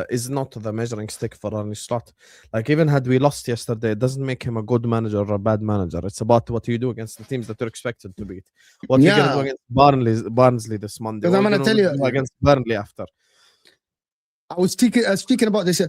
is not the measuring stick for Arne Slot. Like, even had we lost yesterday, it doesn't make him a good manager or a bad manager. It's about what you do against the teams that you're expected to beat. What you're going to do against Barnsley this Monday. Because I'm going to tell you... against Burnley after. I was speaking about this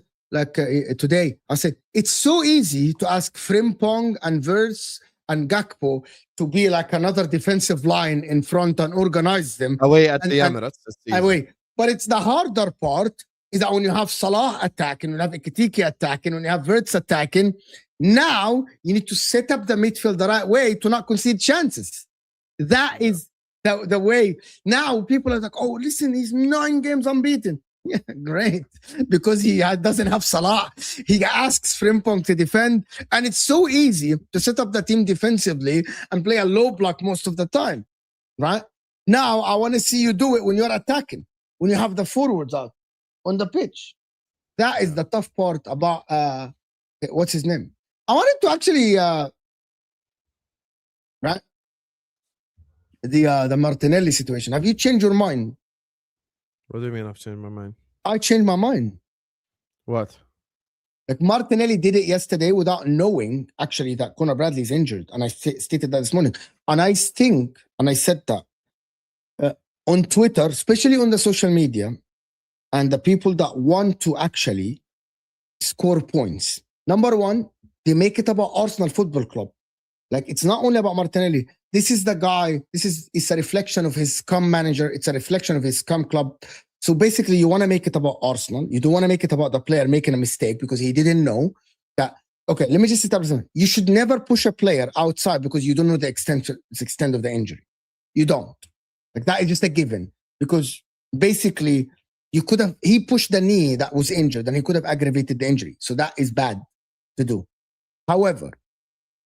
today. I said, it's so easy to ask Frimpong and Wirtz and Gakpo to be like another defensive line in front and organize them. Away at the Emirates. Away. But it's the harder part is that when you have Salah attacking, when you have Ekitike attacking, when you have Wirtz attacking, now you need to set up the midfield the right way to not concede chances. That is the way. Now people are like, oh, listen, he's 9 games unbeaten. Yeah, great. Because he doesn't have Salah. He asks Frimpong to defend. And it's so easy to set up the team defensively and play a low block most of the time. Right? Now, I want to see you do it when you're attacking. When you have the forwards out on the pitch. That is the tough part about, what's his name? I wanted to actually, right? The Martinelli situation. Have you changed your mind? What do you mean I've changed my mind? I changed my mind. What? Like Martinelli did it yesterday without knowing actually that Conor Bradley is injured. And I stated that this morning. And I think, and I said that on Twitter, especially on the social media, and the people that want to actually score points. Number one, they make it about Arsenal Football Club. Like, it's not only about Martinelli. This is the guy, it's a reflection of his scum manager. It's a reflection of his scum club. So basically, you want to make it about Arsenal. You don't want to make it about the player making a mistake because he didn't know that. Okay, let me just establish something. You should never push a player outside because you don't know the extent of the injury. You don't. Like, that is just a given. Because basically, he pushed the knee that was injured and he could have aggravated the injury. So that is bad to do. However,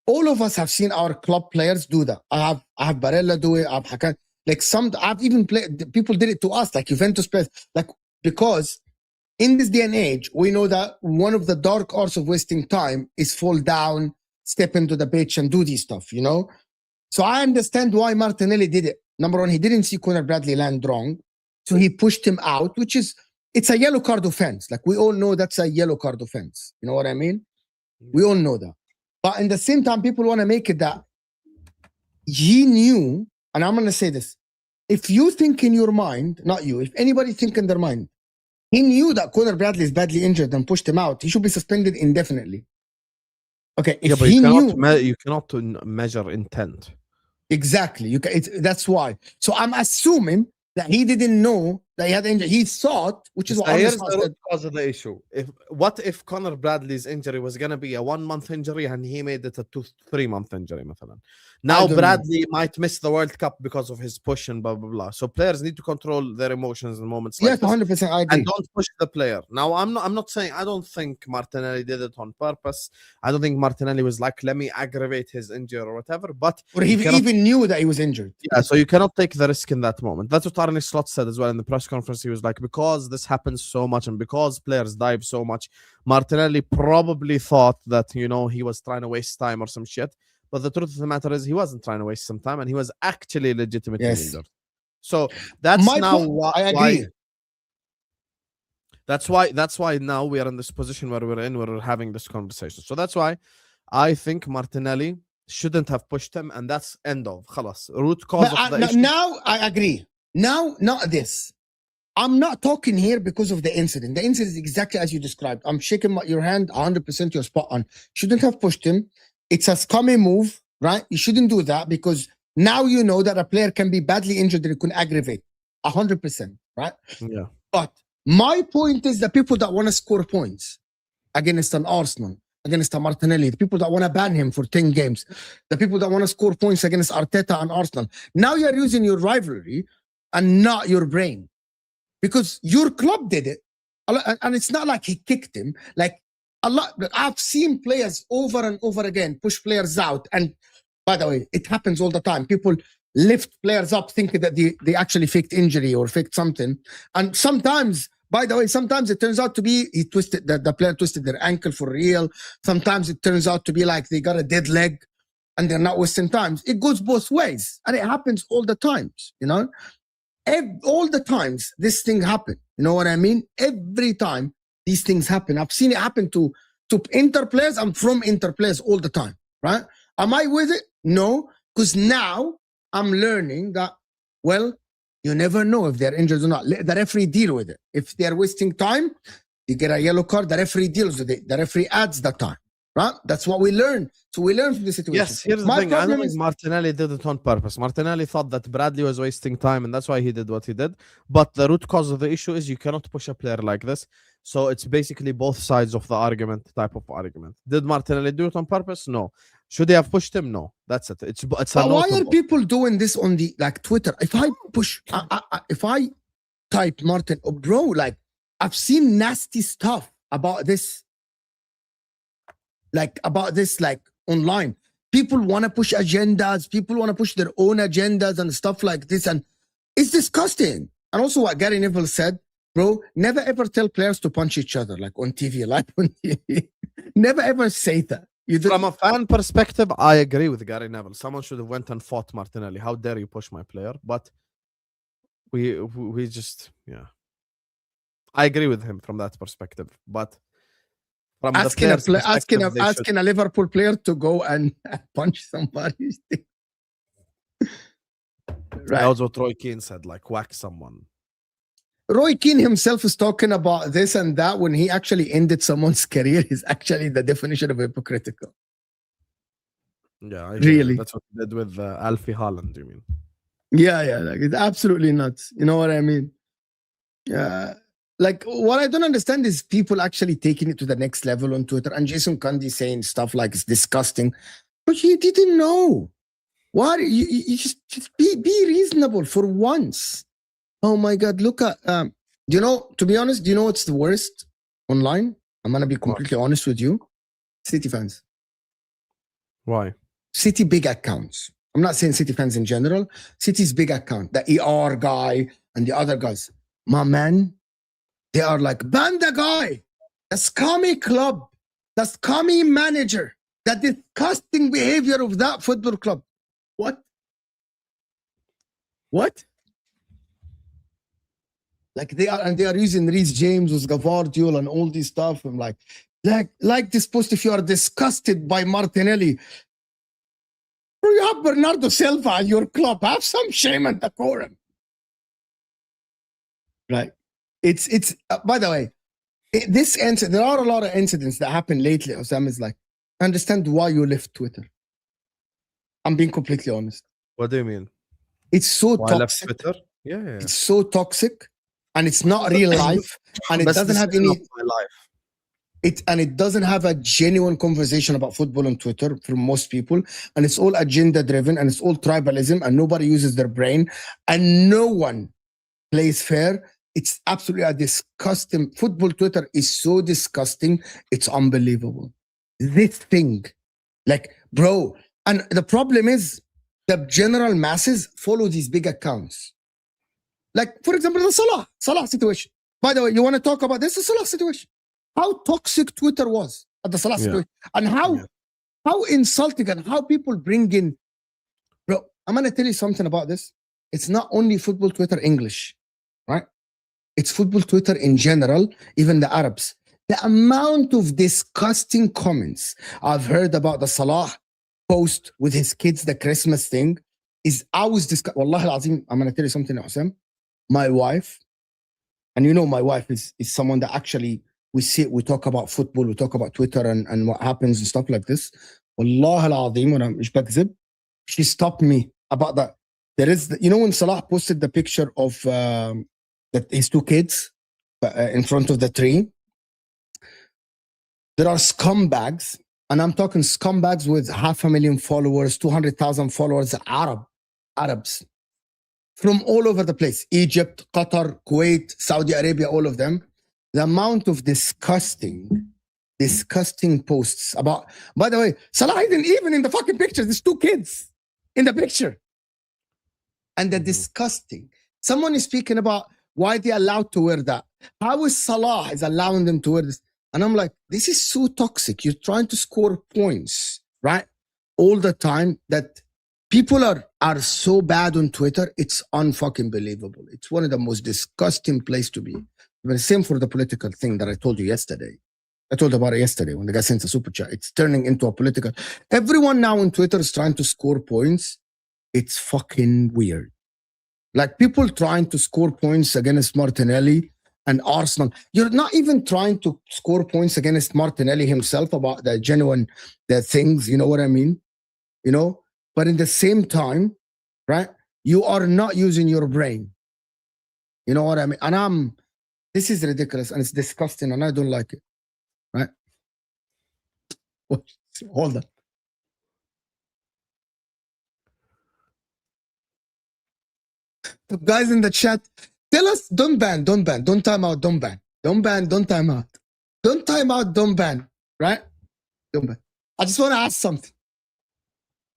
all of us have seen our club players do that. I have Barella do it. I've even played. People did it to us, like Juventus players. Like, because in this day and age, we know that one of the dark arts of wasting time is fall down, step into the pitch, and do these stuff. You know. So I understand why Martinelli did it. Number one, he didn't see Conor Bradley land wrong, so he pushed him out, it's a yellow card offense. Like, we all know that's a yellow card offense. You know what I mean? We all know that. But in the same time, people want to make it that he knew, and I'm going to say this, if you think in your mind, not you, if anybody think in their mind, he knew that Conor Bradley is badly injured and pushed him out, he should be suspended indefinitely. Okay, if but he you cannot measure intent. Exactly. That's why. So I'm assuming that he didn't know that he had injury. He thought, which is what here's the root cause of the issue. What if Conor Bradley's injury was going to be a 1-month injury and he made it a 2-3 month injury, مثلا. Now Bradley might miss the World Cup because of his push and blah blah blah. So players need to control their emotions in moments like this. 100%. I agree. And don't push the player. Now I'm not saying I don't think Martinelli did it on purpose. I don't think Martinelli was like, let me aggravate his injury or whatever. But or he even knew that he was injured. Yeah, so you cannot take the risk in that moment. That's what Arne Slot said as well in the press conference. He was like, because this happens so much and because players dive so much, Martinelli probably thought that, he was trying to waste time or some shit. But the truth of the matter is he wasn't trying to waste some time and he was actually legitimately injured. So that's why I agree. That's why now we are in this position where we're having this conversation. So that's why I think Martinelli shouldn't have pushed him, and that's end of. Khalas. Root cause of the issue. Now I agree. Now, not this. I'm not talking here because of the incident. The incident is exactly as you described. I'm shaking your hand 100%. You're spot on. Shouldn't have pushed him. It's a scummy move, right? You shouldn't do that because now you know that a player can be badly injured and it can aggravate 100%, right? Yeah. But my point is the people that want to score points against an Arsenal, against Martinelli, the people that want to ban him for 10 games, the people that want to score points against Arteta and Arsenal. Now you're using your rivalry and not your brain, because your club did it. And it's not like he kicked him. Like a lot, I've seen players over and over again push players out. And by the way, it happens all the time. People lift players up thinking that they actually faked injury or faked something. And sometimes, by the way, sometimes it turns out to be he twisted the player twisted their ankle for real. Sometimes it turns out to be like they got a dead leg and they're not wasting time. It goes both ways, and it happens all the times, you know. All the times this thing happen, you know what I mean? Every time these things happen. I've seen it happen to Inter players. I'm from Inter players all the time, right? Am I with it? No, because now I'm learning that, well, you never know if they're injured or not. Let the referee deal with it. If they're wasting time, you get a yellow card, the referee deals with it. The referee adds the time, right? That's what we learn. So we learn from the situation. Yes, here's the thing. I don't think Martinelli did it on purpose. Martinelli thought that Bradley was wasting time, and that's why he did what he did. But the root cause of the issue is you cannot push a player like this. So it's basically both sides of the argument, type of argument. Did Martinelli do it on purpose? No. Should they have pushed him? No. That's it. It's but why are people doing this on the Twitter? If I push, if I type Martin, oh, bro, like I've seen nasty stuff about this, like online. People want to push agendas. People want to push their own agendas and stuff like this, and it's disgusting. And also, what Gary Neville said, bro, never ever tell players to punch each other like on TV, like on TV. Never ever say that. From a fan perspective, I agree with Gary Neville. Someone should have went and fought Martinelli. How dare you push my player? But we just, yeah. I agree with him from that perspective. But from asking a Liverpool player to go and punch somebody. Right. That was what Roy Keane said, like whack someone. Roy Keane himself is talking about this and that when he actually ended someone's career is actually the definition of hypocritical. Yeah, really. That's what he did with Alfie Haaland, you mean? Yeah, like it's absolutely nuts. You know what I mean? Like what I don't understand is people actually taking it to the next level on Twitter, and Jason Cundy saying stuff like it's disgusting, but he didn't know. Why you just be reasonable for once. Oh my God, look at, you know, to be honest, do you know what's the worst online? I'm going to be completely honest with you. City fans. Why? City big accounts. I'm not saying City fans in general. City's big account, the ER guy and the other guys. My man, they are like, ban the guy. The scummy club. The scummy manager. The disgusting behavior of that football club. What? Like they are using Reece James with Gavardiol and all this stuff. I'm like this post, if you are disgusted by Martinelli, or you have Bernardo Silva at your club, have some shame and decorum. Right. It's by the way, there are a lot of incidents that happen lately. Osam is like, I understand why you left Twitter. I'm being completely honest. What do you mean? It's so why toxic. Left Twitter? Yeah. It's so toxic. And it's not real life, and it doesn't have any. It doesn't have a genuine conversation about football on Twitter for most people, and it's all agenda driven, and it's all tribalism, and nobody uses their brain, and no one plays fair. It's absolutely a disgusting. Football Twitter is so disgusting. It's unbelievable. This thing, like, bro, and the problem is the general masses follow these big accounts. Like, for example, the Salah situation. By the way, you want to talk about this? The Salah situation. How toxic Twitter was at the Salah situation. And how insulting and how people bring in... Bro, I'm going to tell you something about this. It's not only football Twitter English, right? It's football Twitter in general, even the Arabs. The amount of disgusting comments I've heard about the Salah post with his kids, the Christmas thing, is always disgusting. Wallahi al-Azim, I'm going to tell you something, Hussein. My wife, and you know my wife is someone that actually we talk about football, we talk about Twitter and what happens and stuff like this. Wallahi al-Azim, when I'm مش بكذب, she stopped me about that. There is, you know, when Salah posted the picture of his two kids in front of the tree, there are scumbags, and I'm talking scumbags with 500,000 followers, 200,000 followers, Arabs from all over the place. Egypt, Qatar, Kuwait, Saudi Arabia, all of them. The amount of disgusting posts about, by the way, Salah isn't even in the fucking picture. There's 2 kids in the picture. And the disgusting. Someone is speaking about why they're allowed to wear that. How is Salah is allowing them to wear this? And I'm like, this is so toxic. You're trying to score points, right? All the time that people are so bad on Twitter. It's unfucking believable. It's one of the most disgusting place to be. But same for the political thing that I told you yesterday. I told about it yesterday when the guy sent a super chat. It's turning into a political. Everyone now on Twitter is trying to score points. It's fucking weird. Like people trying to score points against Martinelli and Arsenal. You're not even trying to score points against Martinelli himself about the things, you know what I mean? You know? But in the same time, right? You are not using your brain. You know what I mean? And this is ridiculous and it's disgusting and I don't like it. Right? Hold on. The guys in the chat, tell us, don't ban, don't time out, don't ban. Don't ban, don't time out. Don't time out, don't ban. Right? Don't ban. I just want to ask something.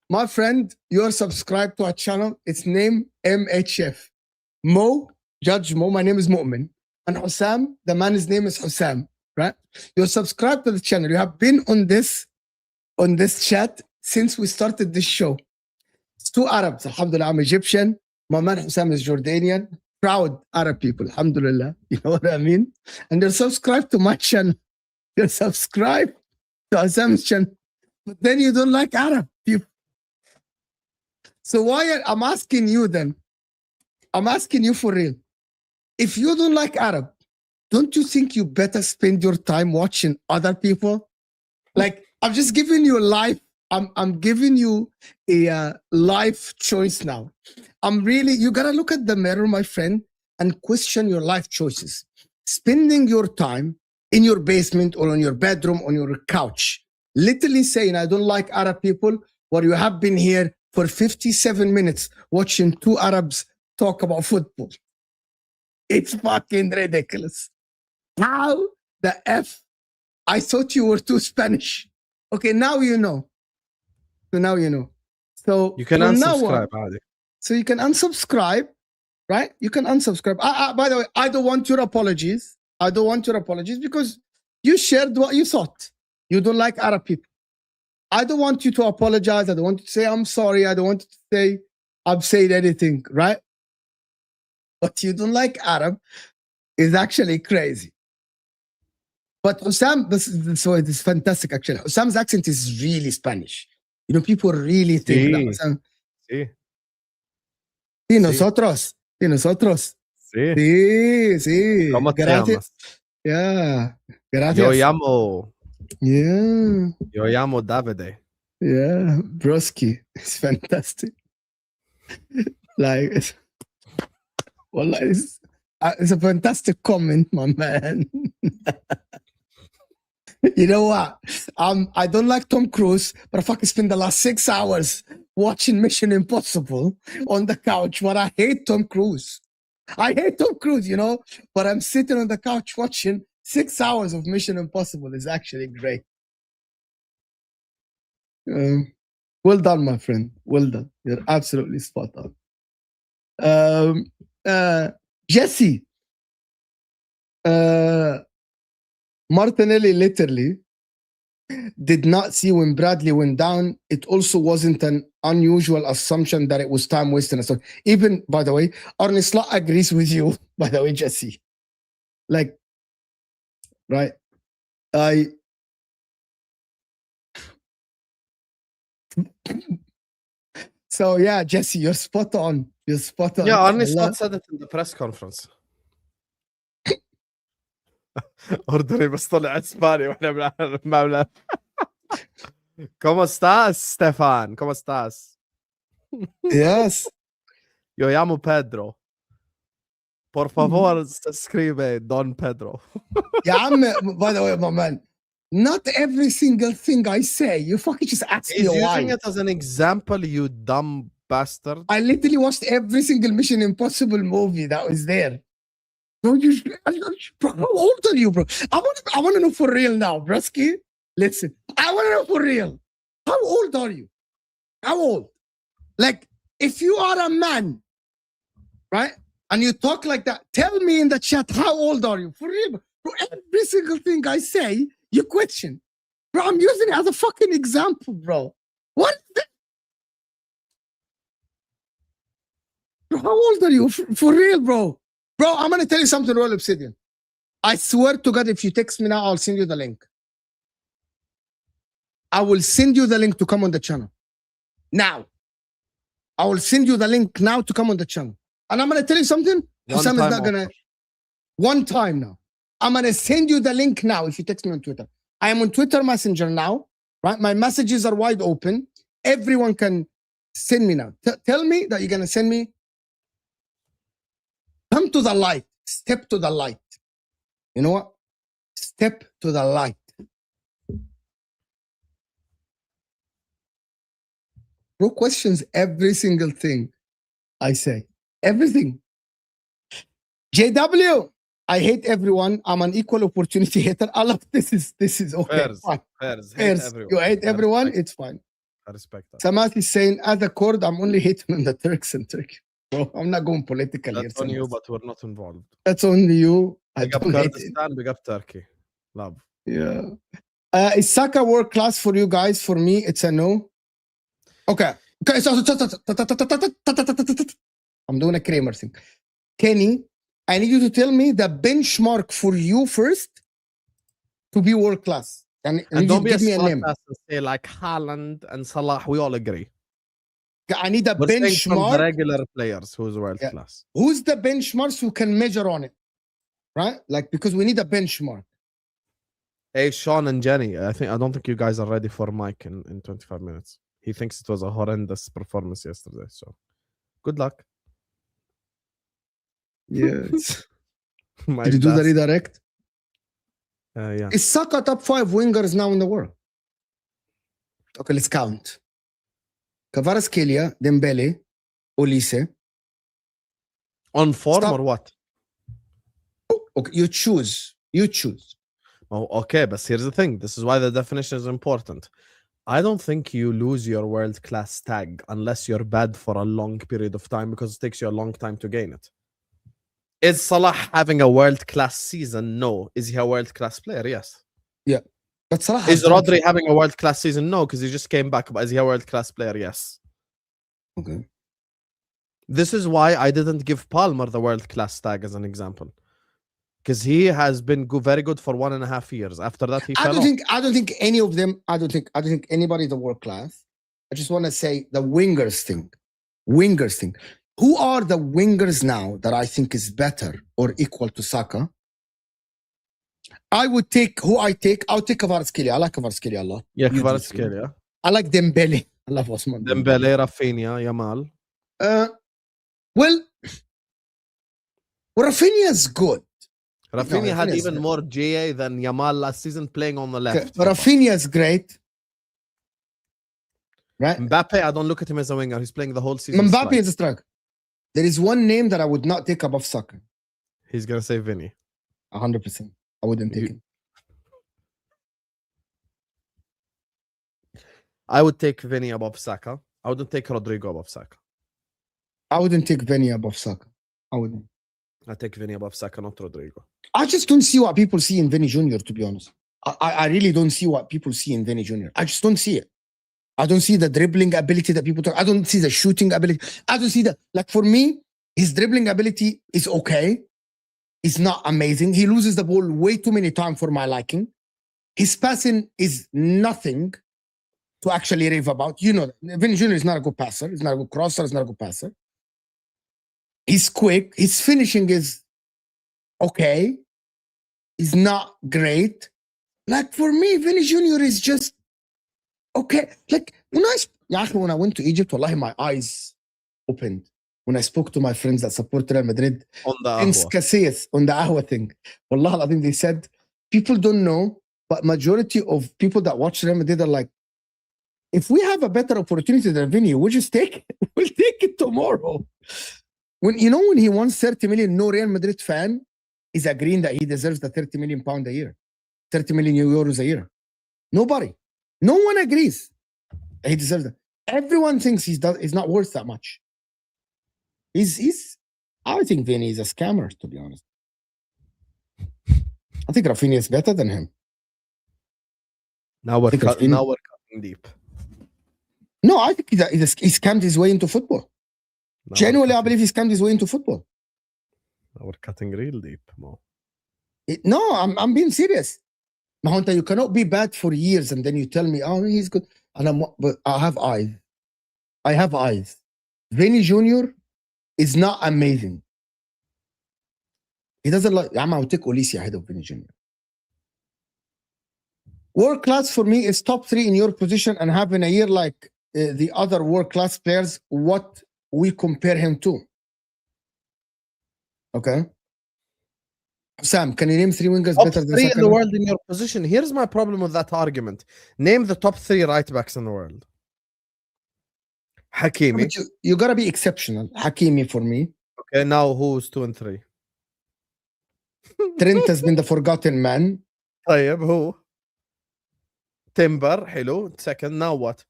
My friend, you're subscribed to our channel. It's named MHF. Mo, Judge Mo, my name is Mu'min. And Hussam, the man's name is Hussam. Right? You're subscribed to the channel. You have been on this chat since we started this show. It's 2 Arabs. Alhamdulillah, I'm Egyptian. My man Hussam is Jordanian. Proud Arab people. Alhamdulillah. You know what I mean? And they're subscribed to my channel. You're subscribed to Hussam's channel. But then you don't like Arab people. So I'm asking you then. I'm asking you for real. If you don't like Arab, don't you think you better spend your time watching other people? Like, I'm just giving you a life. I'm giving you a life choice now. You gotta look at the mirror, my friend, and question your life choices. Spending your time in your basement or on your bedroom, on your couch, literally saying, I don't like Arab people, or you have been here for 57 minutes watching 2 Arabs talk about football. It's fucking ridiculous. How the F? I thought you were too Spanish. Okay, now you know. So now you know. So you can unsubscribe. So you can unsubscribe, right? You can unsubscribe. By the way, I don't want your apologies. I don't want your apologies because you shared what you thought. You don't like Arab people. I don't want you to apologize. I don't want you to say, I'm sorry. I don't want you to say, I've said anything, right? But you don't like Arab is actually crazy. But Hussam, this is fantastic actually. Hussam's accent is really Spanish. You know, people really think that Hussam. Sí, nosotros. Sí. ¿Cómo te llamas? Yeah. Gracias. Yo llamo Davide. Yeah, broski. It's fantastic. Like, it's a fantastic comment, my man. You know what? I don't like Tom Cruise, but I fucking spend the last 6 hours watching Mission Impossible on the couch. But I hate Tom Cruise. I hate Tom Cruise, you know. But I'm sitting on the couch watching 6 hours of Mission Impossible. Is actually great. Well done, my friend. Well done. You're absolutely spot on. Jesse. Martinelli literally did not see when Bradley went down. It also wasn't an unusual assumption that it was time wasting. So even, by the way, Arne Slot agrees with you, by the way, Jesse. Like, right? So yeah, Jesse, you're spot on. You're spot on. Yeah, Arne Slot said it in the press conference. أردني بس طلع إسباني وإحنا بنعمل. ¿Cómo estás, Stefan? ¿Cómo estás? Yes. Yo llamo Pedro. Por favor, escribe Don Pedro. Yeah, by the way, my man, Not every single thing I say. You fucking just ask He's me using why. it as an example, you dumb bastard. I literally watched every single Mission Impossible movie that was there. Bro, bro, how old are you, bro? I want to know for real now, Brusky. Listen, I want to know for real. How old are you? How old? Like, if you are a man, right, and you talk like that, tell me in the chat, how old are you? For real, bro, every single thing I say, you question. Bro, I'm using it as a fucking example, bro. What is that? Bro, how old are you? For real, bro. Bro, I'm going to tell you something, Royal Obsidian. I swear to God, if you text me now, I'll send you the link. I will send you the link to come on the channel. Now. I will send you the link now to come on the channel. And I'm going to tell you something. Sam is not going to. One time now. I'm going to send you the link now if you text me on Twitter. I am on Twitter Messenger now. Right? My messages are wide open. Everyone can send me now. Tell me that you're going to send me. Come to the light. Step to the light. You know what? Step to the light. Bro questions every single thing I say. Everything. JW, I hate everyone. I'm an equal opportunity hater. I love this is okay. Fairs. You hate everyone, it's fine. I respect that. Samat is saying, as a Kurd, I'm only hating on the Turks and Turkey. Bro, I'm not going political here. That's on you, but we're not involved. That's only you. Big up Kurdistan, big up Turkey. Love. Yeah. Is Saka world class for you guys? For me, it's a no. Okay. So I'm doing a Kramer thing. Kenny, I need you to tell me the benchmark for you first to be world class. And don't be give me a name. And say like Haaland and Salah. We all agree. I need a We're saying from benchmark. the regular players who's world class. Who's the benchmarks who can measure on it? Right? Like, because we need a benchmark. Hey, Sean and Jenny, I don't think you guys are ready for Mike in 25 minutes. He thinks it was a horrendous performance yesterday. So, good luck. Yes. Did you do the redirect? Yeah. Is Saka top 5 wingers now in the world? Okay, let's count. Kvaratskhelia, Dembele, Olise. On form Stop. or what? Okay, you choose. Oh, okay, but here's the thing. This is why the definition is important. I don't think you lose your world-class tag unless you're bad for a long period of time because it takes you a long time to gain it. Is Salah having a world-class season? No. Is he a world-class player? Yes. Yeah. But Salah is Rodri having a world-class season? No, because he just came back. But is he a world-class player? Yes. Okay. This is why I didn't give Palmer the world-class tag as an example. Because he has been very good for 1.5 years. After that, he fell off. I don't think any of them. I don't think anybody the world class. I just want to say the wingers thing. Who are the wingers now that I think is better or equal to Saka? I'll take Kvaratskhelia. I like Kvaratskhelia a lot. Yeah, Kvaratskhelia. I like Dembele. I love Osman. Dembele, Rafinha, Yamal. Well, Rafinha's good. Rafinha had even more GA than Yamal last season playing on the left. Okay. Rafinha's great. Right? Mbappe, I don't look at him as a winger. He's playing the whole season. Mbappe is a striker. There is one name that I would not take above Saka. He's going to say Vinny. 100%. I wouldn't take him. I would take Vinny above Saka. I wouldn't take Rodrigo above Saka. I wouldn't take Vinny above Saka. I wouldn't. I take Vinny above Saka, not Rodrigo. I just don't see what people see in Vinny Jr., to be honest. I really don't see what people see in Vinny Jr. I just don't see it. I don't see the dribbling ability that people talk. I don't see the shooting ability. I don't see that. Like, for me, his dribbling ability is okay. It's not amazing. He loses the ball way too many times for my liking. His passing is nothing to actually rave about. You know, Vinny Jr. is not a good passer. He's not a good crosser. He's not a good passer. He's quick. His finishing is okay. He's not great. Like, for me, Vinny Jr. is just okay. Like, when I went to Egypt, wallahi, my eyes opened. When I spoke to my friends that support Real Madrid on the Ahwa thing. Wallah, I think they said, people don't know but majority of people that watch Real Madrid are like, if we have a better opportunity than Vinny, we'll just take it. We'll take it tomorrow. When he wants 30 million, no Real Madrid fan is agreeing that he deserves the 30 million pound a year, 30 million euros a year. Nobody. No one agrees he deserves that. Everyone thinks he's not worth that much. I think Vinny is a scammer, to be honest. I think Rafinha is better than him. Now we're cutting deep. No, I think he scammed his way into football. Genuinely, I believe he scammed his way into football. Now we're cutting real deep, Mo. No, I'm being serious. Mahonta, you cannot be bad for years and then you tell me, oh, he's good. But I have eyes. I have eyes. Vinny Jr. is not amazing. He doesn't like. I'm going to take Olise ahead of Vinny Jr. World class for me is top 3 in your position, and having a year like the other world class players, what we compare him to. Okay. Sam, can you name 3 wingers top better than 3 Saka? in the world in your position? Here's my problem with that argument. Name the top 3 right backs in the world. Hakimi. You gotta be exceptional. Hakimi for me. Okay, now who's 2 and 3? Trent has been the forgotten man. طيب, who? Timber, hello. Second, now what?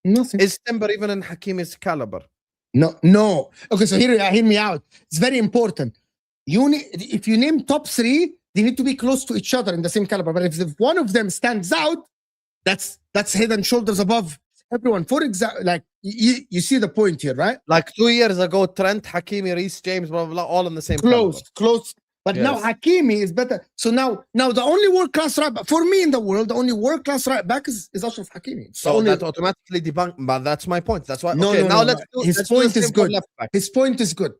Nothing. Is Timber even in Hakimi's caliber? No. Okay, so hear me out. It's very important. If you name top 3, they need to be close to each other in the same caliber. But if one of them stands out, that's head and shoulders above everyone. For example, like you see the point here, right? Like 2 years ago, Trent, Hakimi, Reece James, blah, blah, blah, all in the same caliber. Close. But now Hakimi is better. So now the only world-class right back, for me in the world, the only world-class right back is Ashraf Hakimi. So that automatically debunked, but that's my point. That's why. No, okay, now no. let's do His point is good. His point is good.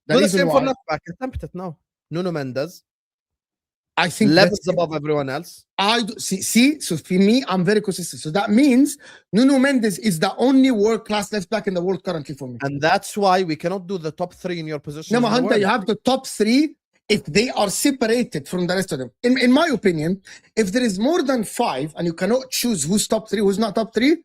The Do the reason same why for left back. Attempt it now. Nuno Mendes. I think levels above everyone else. I do, see. So for me, I'm very consistent. So that means Nuno Mendes is the only world-class left back in the world currently for me. And that's why we cannot do the top 3 in your position. No, Hunter, you have the top 3 if they are separated from the rest of them. In my opinion, if there is more than 5 and you cannot choose who's top 3, who's not top 3,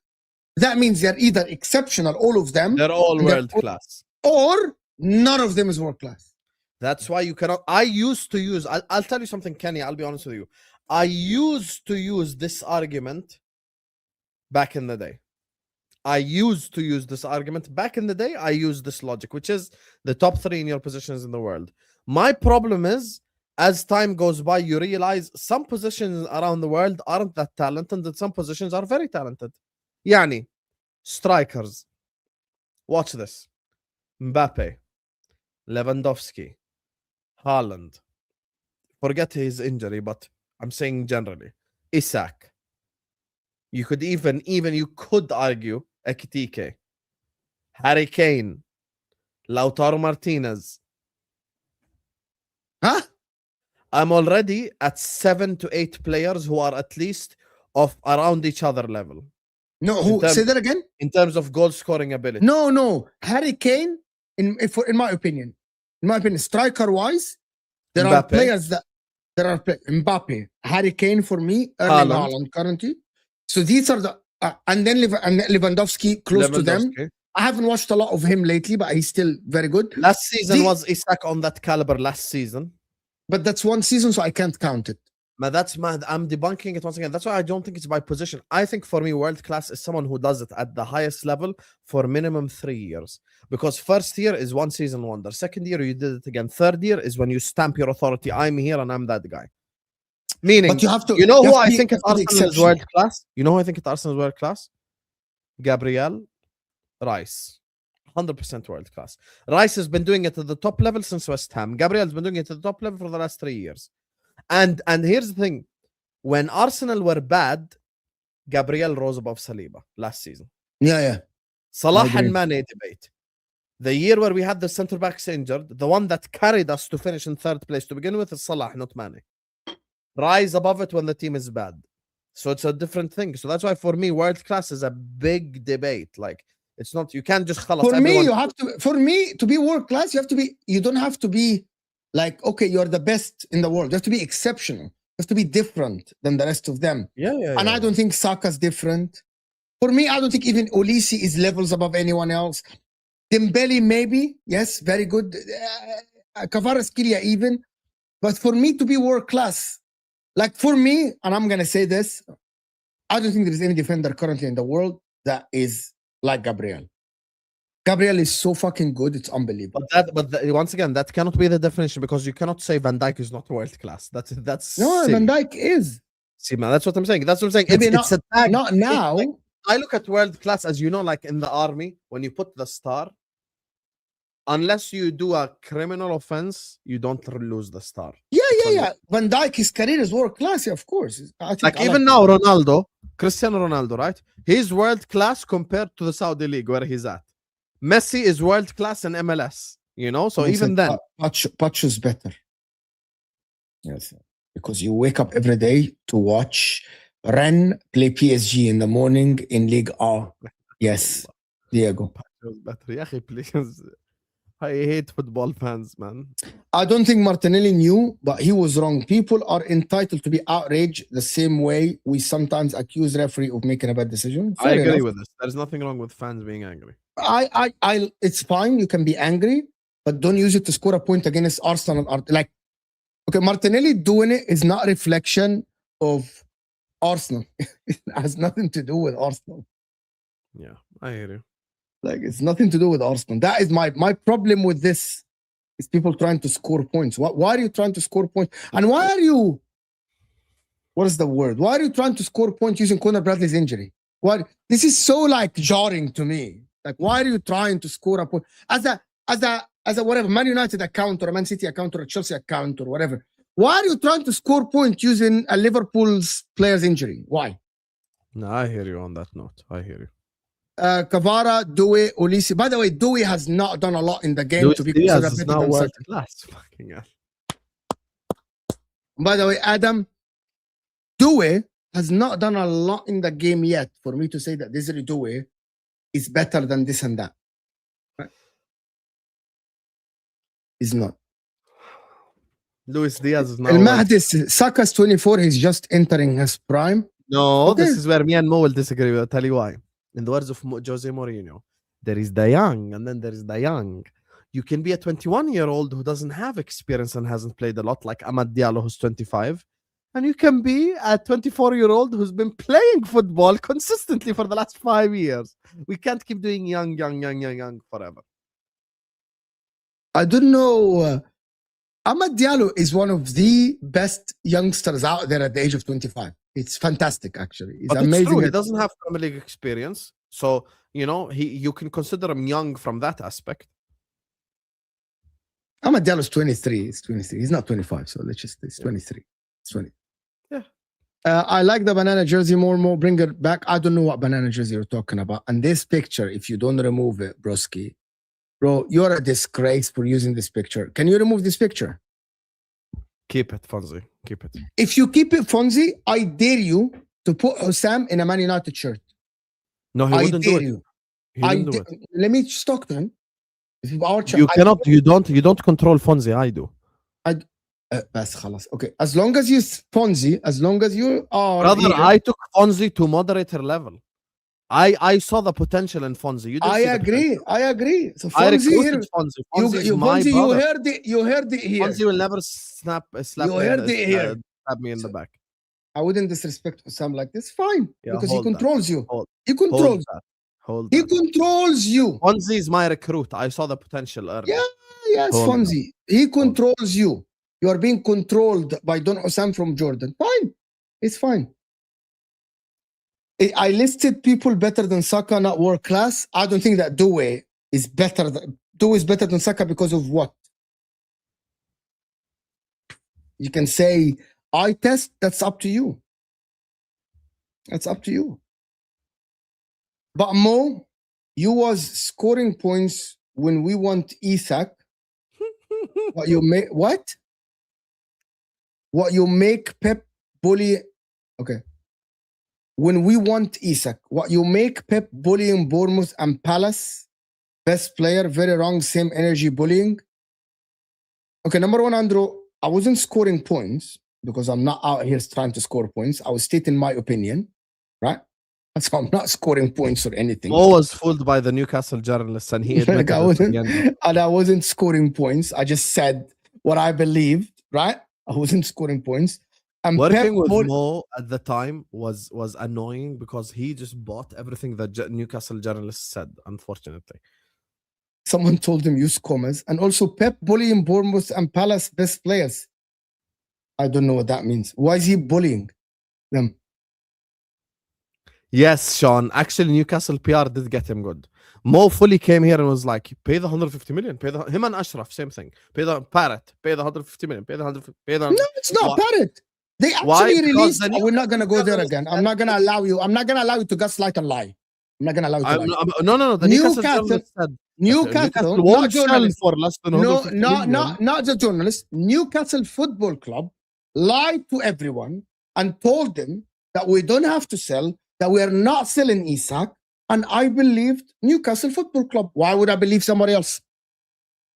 that means they're either exceptional, all of them. They're all world-class. Or none of them is world-class. That's why you cannot. I used to use. I'll tell you something, Kenny. I'll be honest with you. I used to use this argument back in the day. I used this logic, which is the top 3 in your positions in the world. My problem is, as time goes by, you realize some positions around the world aren't that talented, and some positions are very talented. Yani, strikers. Watch this. Mbappe, Lewandowski, Haaland. Forget his injury, but I'm saying generally. Isak. You could even you could argue Ekitike, Harry Kane, Lautaro Martinez. Huh? I'm already at 7 to 8 players who are at least of around each other level. No, say that again? In terms of goal scoring ability. No. Harry Kane, in my opinion, striker-wise, there are players that Mbappe, Harry Kane for me, Erling Haaland currently. So these are the and then Lewandowski close to them. I haven't watched a lot of him lately, but he's still very good. Last season was Isak on that caliber last season. But that's one season, so I can't count it. But that's mad. I'm debunking it once again. That's why I don't think it's by position. I think for me, world class is someone who does it at the highest level for minimum 3 years. Because first year is 1 season wonder. Second year, you did it again. Third year is when you stamp your authority. I'm here and I'm that guy. Meaning, but you have to. You know who I think at Arsenal is world class? You know who I think at Arsenal is world class? Gabriel Rice. 100% world class. Rice has been doing it at the top level since West Ham. Gabriel's been doing it at the top level for the last 3 years. And here's the thing. When Arsenal were bad, Gabriel rose above Saliba last season. Yeah. Salah and Mane debate. The year where we had the centre backs injured, the one that carried us to finish in 3rd place to begin with is Salah, not Mane. Rise above it when the team is bad. So it's a different thing. So that's why for me, world class is a big debate. Like, it's not, you can't just for me to be world class, you don't have to be like, okay, you're the best in the world. You have to be exceptional. have to be different than the rest of them. Yeah. And I don't think Saka's different. For me, I don't think even Olise is levels above anyone else. Dembele, maybe. Yes, very good. Kvaratskhelia even. But for me to be world class, like for me, and I'm going to say this, I don't think there is any defender currently in the world that is like Gabriel. Gabriel is so fucking good. It's unbelievable. Once again, that cannot be the definition because you cannot say Van Dijk is not world class. That's No, silly. Van Dijk is. See, man, that's what I'm saying. That's what I'm saying. Maybe It's a tag. Not now. Like, I look at world class as you know, like in the army, when you put the star, unless you do a criminal offense, you don't lose the star. Yeah. Van Dijk, his career is world class, yeah, of course. Like even now, Ronaldo, Cristiano Ronaldo, right? He's world class compared to the Saudi League where he's at. Messi is world class in MLS, you know. So even then, Pacho's better. Yes, because you wake up every day to watch Ren play PSG in the morning in League A. Yes, Diego. Pacho's better. Yeah, please. I hate football fans, man. I don't think Martinelli knew, but he was wrong. People are entitled to be outraged the same way we sometimes accuse referee of making a bad decision. I agree with this. There's nothing wrong with fans being angry. It's fine. You can be angry, but don't use it to score a point against Arsenal. Like, okay, Martinelli doing it is not a reflection of Arsenal. It has nothing to do with Arsenal. Yeah, I hear you. Like, it's nothing to do with Arsenal. That is my problem with this. Is people trying to score points. Why are you trying to score points? And why are you? What is the word? Why are you trying to score points using Conor Bradley's injury? What? This is so like jarring to me. Like, why are you trying to score a point as a whatever Man United account or a Man City account or a Chelsea account or whatever? Why are you trying to score points using a Liverpool's player's injury? Why? No, I hear you on that note. I hear you. Kvara, Doué, Olise. By the way, Doué has not done a lot in the game to be considered better than world Saka. class. Fucking hell. By the way, Adam, Doué has not done a lot in the game yet for me to say that Desiree Doué is better than this and that. Right? He's not. Luis Diaz is now. El Mahdis, Saka's 24. He's just entering his prime. No, Okay. this is where me and Mo will disagree. I'll tell you why. In the words of Jose Mourinho, there is the young and then there is the young. You can be a 21-year-old who doesn't have experience and hasn't played a lot, like Amad Diallo, who's 25. And you can be a 24-year-old who's been playing football consistently for the last 5 years. We can't keep doing young forever. I don't know. Amad Diallo is one of the best youngsters out there at the age of 25. It's fantastic, actually. He's But amazing. it's true. He doesn't have Premier League experience. So, you know, you can consider him young from that aspect. Amad Diallo's 23. He's 23. He's not 25. So let's just, it's 23. It's 20. Yeah. I like the banana jersey more. Bring it back. I don't know what banana jersey you're talking about. And this picture, if you don't remove it, broski, bro, you're a disgrace for using this picture. Can you remove this picture? Keep it, Fonzie. Keep it. If you keep it, Fonzie, I dare you to put Hussam in a Man United shirt. No, he I wouldn't do dare it. you. He wouldn't do it. Let me just talk to him. If our You cannot. You don't control Fonzie. I do. بس خلاص. Okay. As long as you Fonzie, as long as you are. Brother, here, I took Fonzie to moderator level. I saw the potential in Fonzie. You didn't I see the agree. potential. I agree. So I Fonzie here. recruited Fonzie. Fonzie is my Fonzie, you brother. heard it. You heard it here. Fonzie will never slap You heard it here. stab me in the back. I wouldn't disrespect Hussam like this. Fine, Yeah, because he hold that. controls you. Hold- He controls. Hold He that. controls you. Fonzie is my recruit. I saw the potential early. Yeah, yes, Hold Fonzie. He controls you. You are being controlled by Don Hussam from Jordan. Fine. It's fine. I listed people better than Saka, not world class. I don't think that Doué is better. Doué is better than Saka because of what? You can say eye test. That's up to you. That's up to you. But Mo, you was scoring points when we want Isak. What you make? What? What you make Pep bully? Okay. When we want Isak, what you make Pep bullying Bournemouth and Palace, best player, very wrong, same energy bullying. Okay, number one, Andrew, I wasn't scoring points. because I'm not out here trying to score points. I was stating my opinion, right? So I'm not scoring points or anything. Mo was fooled by the Newcastle journalists, and he admitted I it wasn't, again. and I wasn't scoring points. I just said what I believed, right? I wasn't scoring points. And Working with Pep Mo at the time was annoying because he just bought everything that Newcastle journalists said, unfortunately. someone told him use commas, and also Pep bullying Bournemouth and Palace best players. I don't know what that means. Why is he bullying them? Yes, Sean. Actually, Newcastle PR did get him good. Mo fully came here and was like, pay the 150 million. Pay the him and Ashraf, same thing. Pay the Parrot. Pay the 150 million. Pay the 100. Pay the. No, it's not Why? Parrot. They Why? actually Because released. the We're not gonna go there Newcastle- again. I'm not gonna allow you. I'm not gonna allow you to gaslight and lie. I'm not gonna allow you to lie. No. The Newcastle Newcastle- journalist said Newcastle, not won't sell journalists. for less than No, 150 million. not the journalist. Newcastle Football Club lied to everyone and told them that we don't have to sell, that we are not selling Isak. And I believed Newcastle Football Club. Why would I believe somebody else?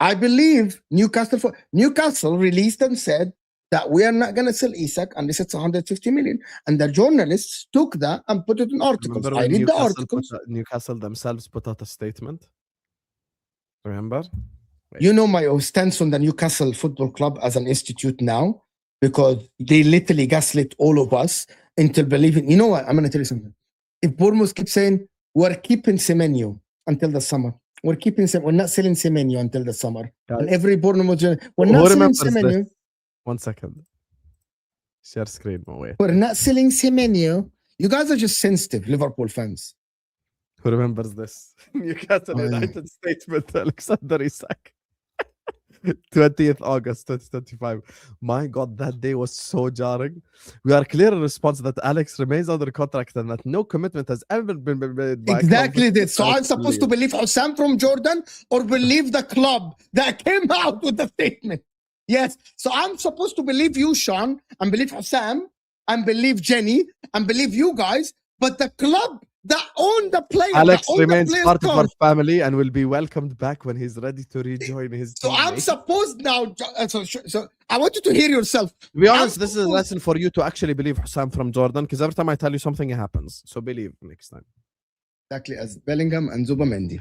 I believe Newcastle released and said that we are not going to sell Isak unless it's 150 million. And the journalists took that and put it in articles. Remember I when read the articles. Newcastle themselves put out a statement? Remember? You know my stance on the Newcastle Football Club as an institute now, because they literally gaslit all of us into believing. You know what? I'm going to tell you something. If Bournemouth keeps saying, we're keeping Semenyo until the summer, we're not selling Semenyo until the summer. And every Bournemouth, we're Who not selling remembers Semenyo. this? 1 second. Share screen, no way. We're not selling Semenyo. You guys are just sensitive, Liverpool fans. Who remembers this? Newcastle Oh, yeah. United statement, Alexander Isak. 20th August 2025. My God, that day was so jarring. We are clear in response that Alex remains under contract and that no commitment has ever been made by Exactly club. this. So I'm supposed to believe Hussam from Jordan or believe the club that came out with the statement? Yes. So I'm supposed to believe you, Sean, and believe Hussam, and believe Jenny, and believe you guys, but the club that owned the player. Alex that owned remains the player's part of our card. family and will be welcomed back when he's ready to rejoin his So I'm teammates. supposed now. So I want you to hear yourself. To be I'm honest, this is a supposed- lesson for you to actually believe Hussam from Jordan, because every time I tell you something, it happens. So believe next time. Exactly as Bellingham and Zubamendi.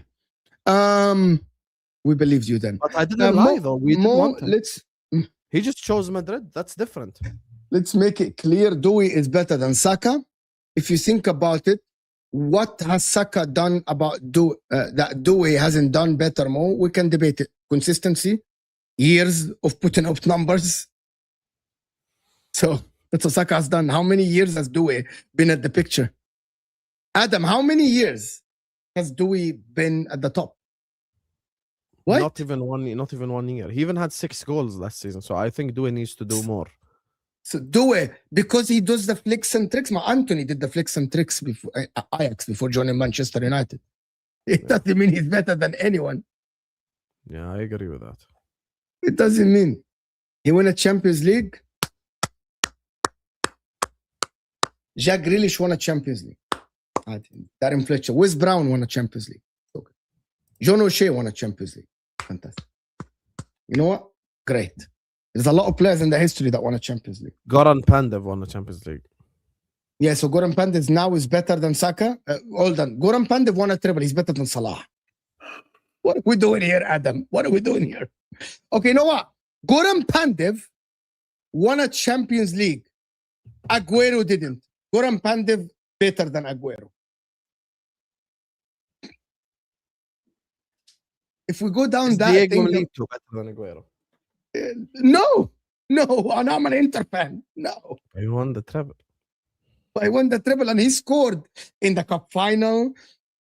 We believed you then. But I didn't lie, though. We didn't want him. He just chose Madrid. That's different. Let's make it clear. Dewey is better than Saka. If you think about it, what has Saka done about that Dewey hasn't done better more? We can debate it. Consistency, years of putting up numbers. So that's what Saka has done. How many years has Dewey been at the picture? Adam, how many years has Dewey been at the top? What? Not even 1 year. He even had 6 goals last season. So I think Dewey needs to do more. So Dewey, because he does the flicks and tricks. Anthony did the flicks and tricks before Ajax, before joining Manchester United. It doesn't mean he's better than anyone. Yeah, I agree with that. It doesn't mean he won a Champions League. Jack Grealish won a Champions League. Darren Fletcher, Wes Brown won a Champions League. Okay. John O'Shea won a Champions League. Fantastic. You know what? Great. There's a lot of players in the history that won a Champions League. Goran Pandev won the Champions League. Yeah, so Goran Pandev now is better than Saka. Hold on. Goran Pandev won a treble. He's better than Salah. What are we doing here, Adam? What are we doing here? Okay, you know what? Goran Pandev won a Champions League. Aguero didn't. Goran Pandev better than Aguero. If we go down Is that Diego thing, Milito better than Aguero? no, and I'm an Inter fan. No. He won the treble. I won the treble and he scored in the cup final.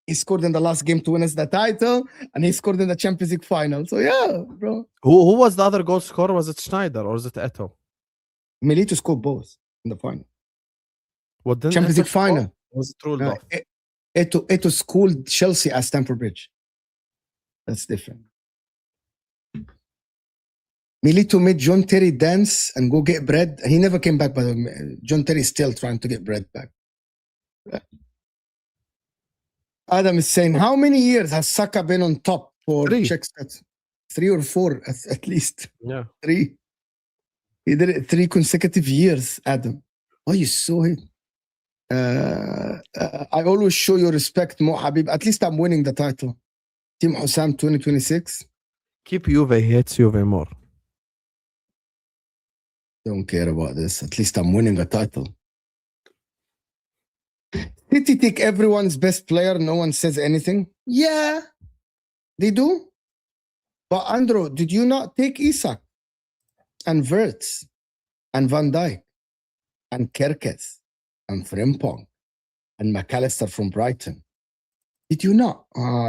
He scored in the last game to win us the title, and he scored in the Champions League final. So yeah, bro. Who was the other goal scorer? Was it Schneider or was it Eto? Milito scored both in the final. What didn't Champions Eto League score? final. Was it ruled off? Eto schooled Chelsea at Stamford Bridge. That's different. Milito made John Terry dance and go get bread. He never came back, by the way. John Terry is still trying to get bread back. Adam is saying, how many years has Saka been on top for 3. check stats? 3 or 4 at least. Yeah. 3. He did it 3 consecutive years, Adam. Oh, you saw it. I always show you respect, Mo Habib. At least I'm winning the title. Team Hussam 2026. Keep Juve hates Juve more. Don't care about this. At least I'm winning a title. City take everyone's best player. No one says anything. Yeah, they do. But Andrew, did you not take Isak and Wirtz and Van Dijk and Kerkez and Frimpong and McAllister from Brighton? Did you not?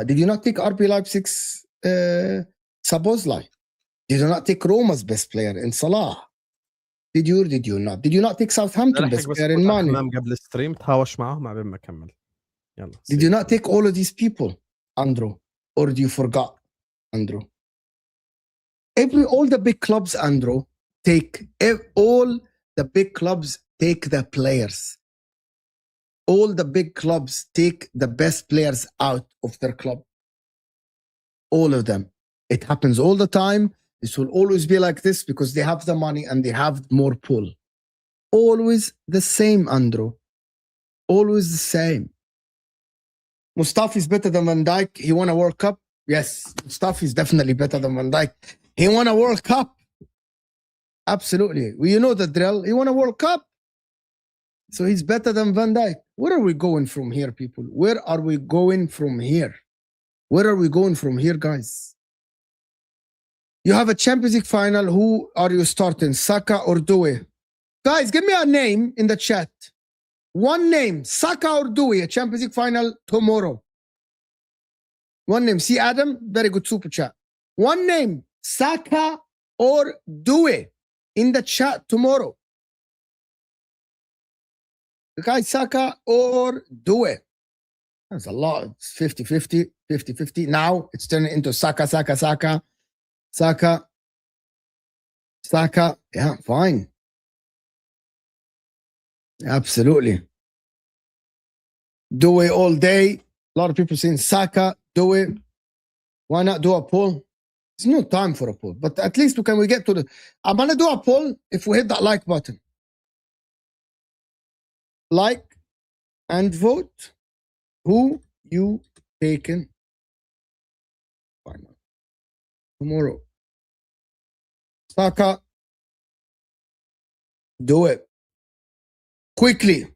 Did you not take RB Leipzig's Szoboszlai? Did you not take Roma's best player in Salah? Did you not? Did you not take Southampton best player in Mane? قبل الستريم تهاوش معهم عبين ما كمل. يلا. Did you not take all of these people, Andrew? Or do you forgot, Andrew? All the big clubs, Andrew, all the big clubs take the players. All the big clubs take the best players out of their club. All of them. It happens all the time. This will always be like this because they have the money and they have more pull. Always the same, Andrew. Always the same. Mustafi is better than Van Dijk. He won a World Cup. Yes, Mustafi is definitely better than Van Dijk. He won a World Cup. Absolutely. Well, you know the drill. He won a World Cup. So he's better than Van Dijk. Where are we going from here, people? Where are we going from here? Where are we going from here, guys? You have a Champions League final. Who are you starting, Saka or Doué? Guys, give me a name in the chat. One name, Saka or Doué, a Champions League final tomorrow. One name. See, Adam? Very good super chat. One name, Saka or Doué, in the chat tomorrow. Guys, Saka or Doué. That's a lot. It's 50-50, 50-50. Now it's turning into Saka. Yeah, fine. Absolutely. Doué all day. A lot of people saying Saka, Doué. Why not do a poll? There's no time for a poll, but at least we get to the. I'm gonna do a poll if we hit that like button. Like and vote. Who you taking? Final tomorrow. Saka. Do it quickly.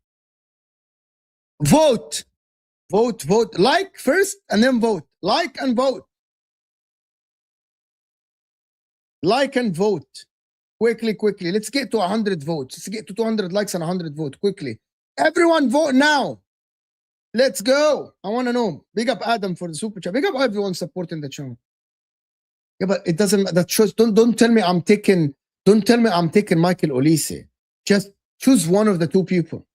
Vote. Like first and then vote. Like and vote. Like and vote. Quickly. Let's get to 100 votes. Let's get to 200 likes and 100 votes. Quickly. Everyone vote now. Let's go. I want to know. Big up Adam for the super chat. Big up everyone supporting the channel. Yeah, but it doesn't. That shows. Don't tell me I'm taking. Don't tell me I'm taking Michael Olise. Just choose one of the two people.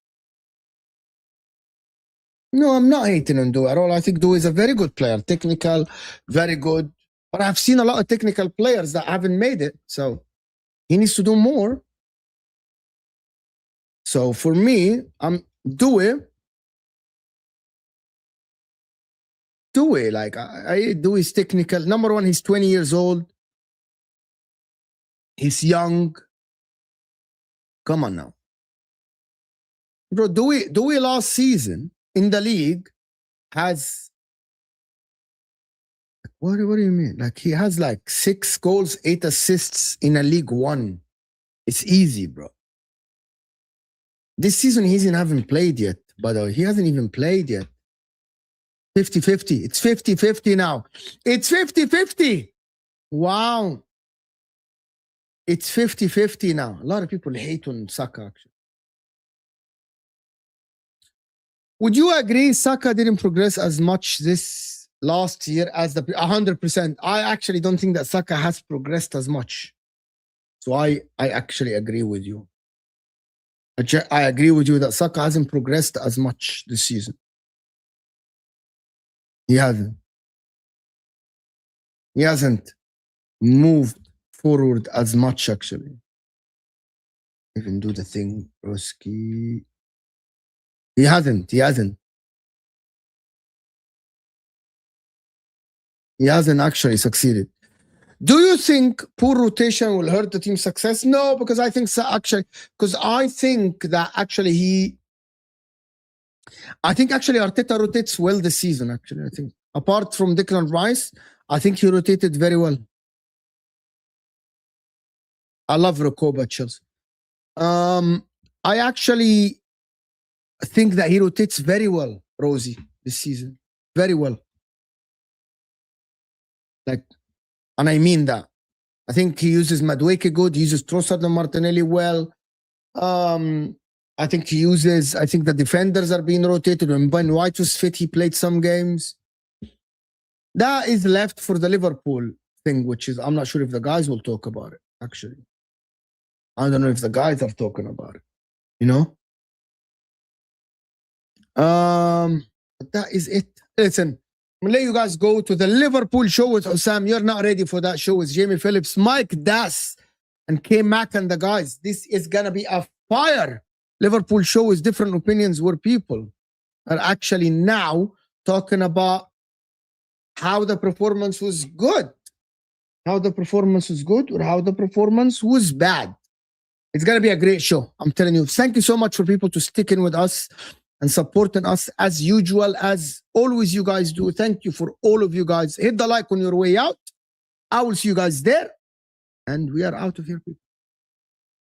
No, I'm not hating on Doué at all. I think Doué is a very good player. Technical, very good. But I've seen a lot of technical players that haven't made it. So he needs to do more. So for me, I'm Doué. Like Doué is technical. Number one, he's 20 years old. He's young. Come on now. Bro, Doué last season in the league has what do you mean? Like he has like 6 goals, 8 assists in a League One. It's easy, bro. This season he hasn't played yet, by the way. He hasn't even played yet. 50-50. It's 50-50 now. It's 50-50. Wow. It's 50-50 now. A lot of people hate on Saka, actually. Would you agree Saka didn't progress as much this last year as 100%? I actually don't think that Saka has progressed as much. So I actually agree with you. I agree with you that Saka hasn't progressed as much this season. He hasn't. He hasn't moved forward as much, actually. Even do the thing, Broski. He hasn't. He hasn't actually succeeded. Do you think poor rotation will hurt the team's success? No, because I think so actually, because I think actually Arteta rotates well this season. Actually, I think apart from Declan Rice, I think he rotated very well. I love Recoba Chelsea. I actually think that he rotates very well, Rosie, this season. Very well. Like, and I mean that. I think he uses Madueke good. He uses Trossard and Martinelli well. I think the defenders are being rotated. When Ben White was fit, he played some games. That is left for the Liverpool thing, which is, I'm not sure if the guys will talk about it, actually. I don't know if the guys are talking about it, you know? But that is it. Listen, I'm gonna let you guys go to the Liverpool show with Osam. You're not ready for that show with Jamie Phillips, Mike Das, and K Mac and the guys. This is gonna be a fire Liverpool show with different opinions where people are actually now talking about how the performance was good, how the performance was good, or how the performance was bad. It's gonna be a great show. I'm telling you. Thank you so much for people to sticking with us and supporting us as usual, as always you guys do. Thank you for all of you guys. Hit the like on your way out. I will see you guys there. And we are out of here, people.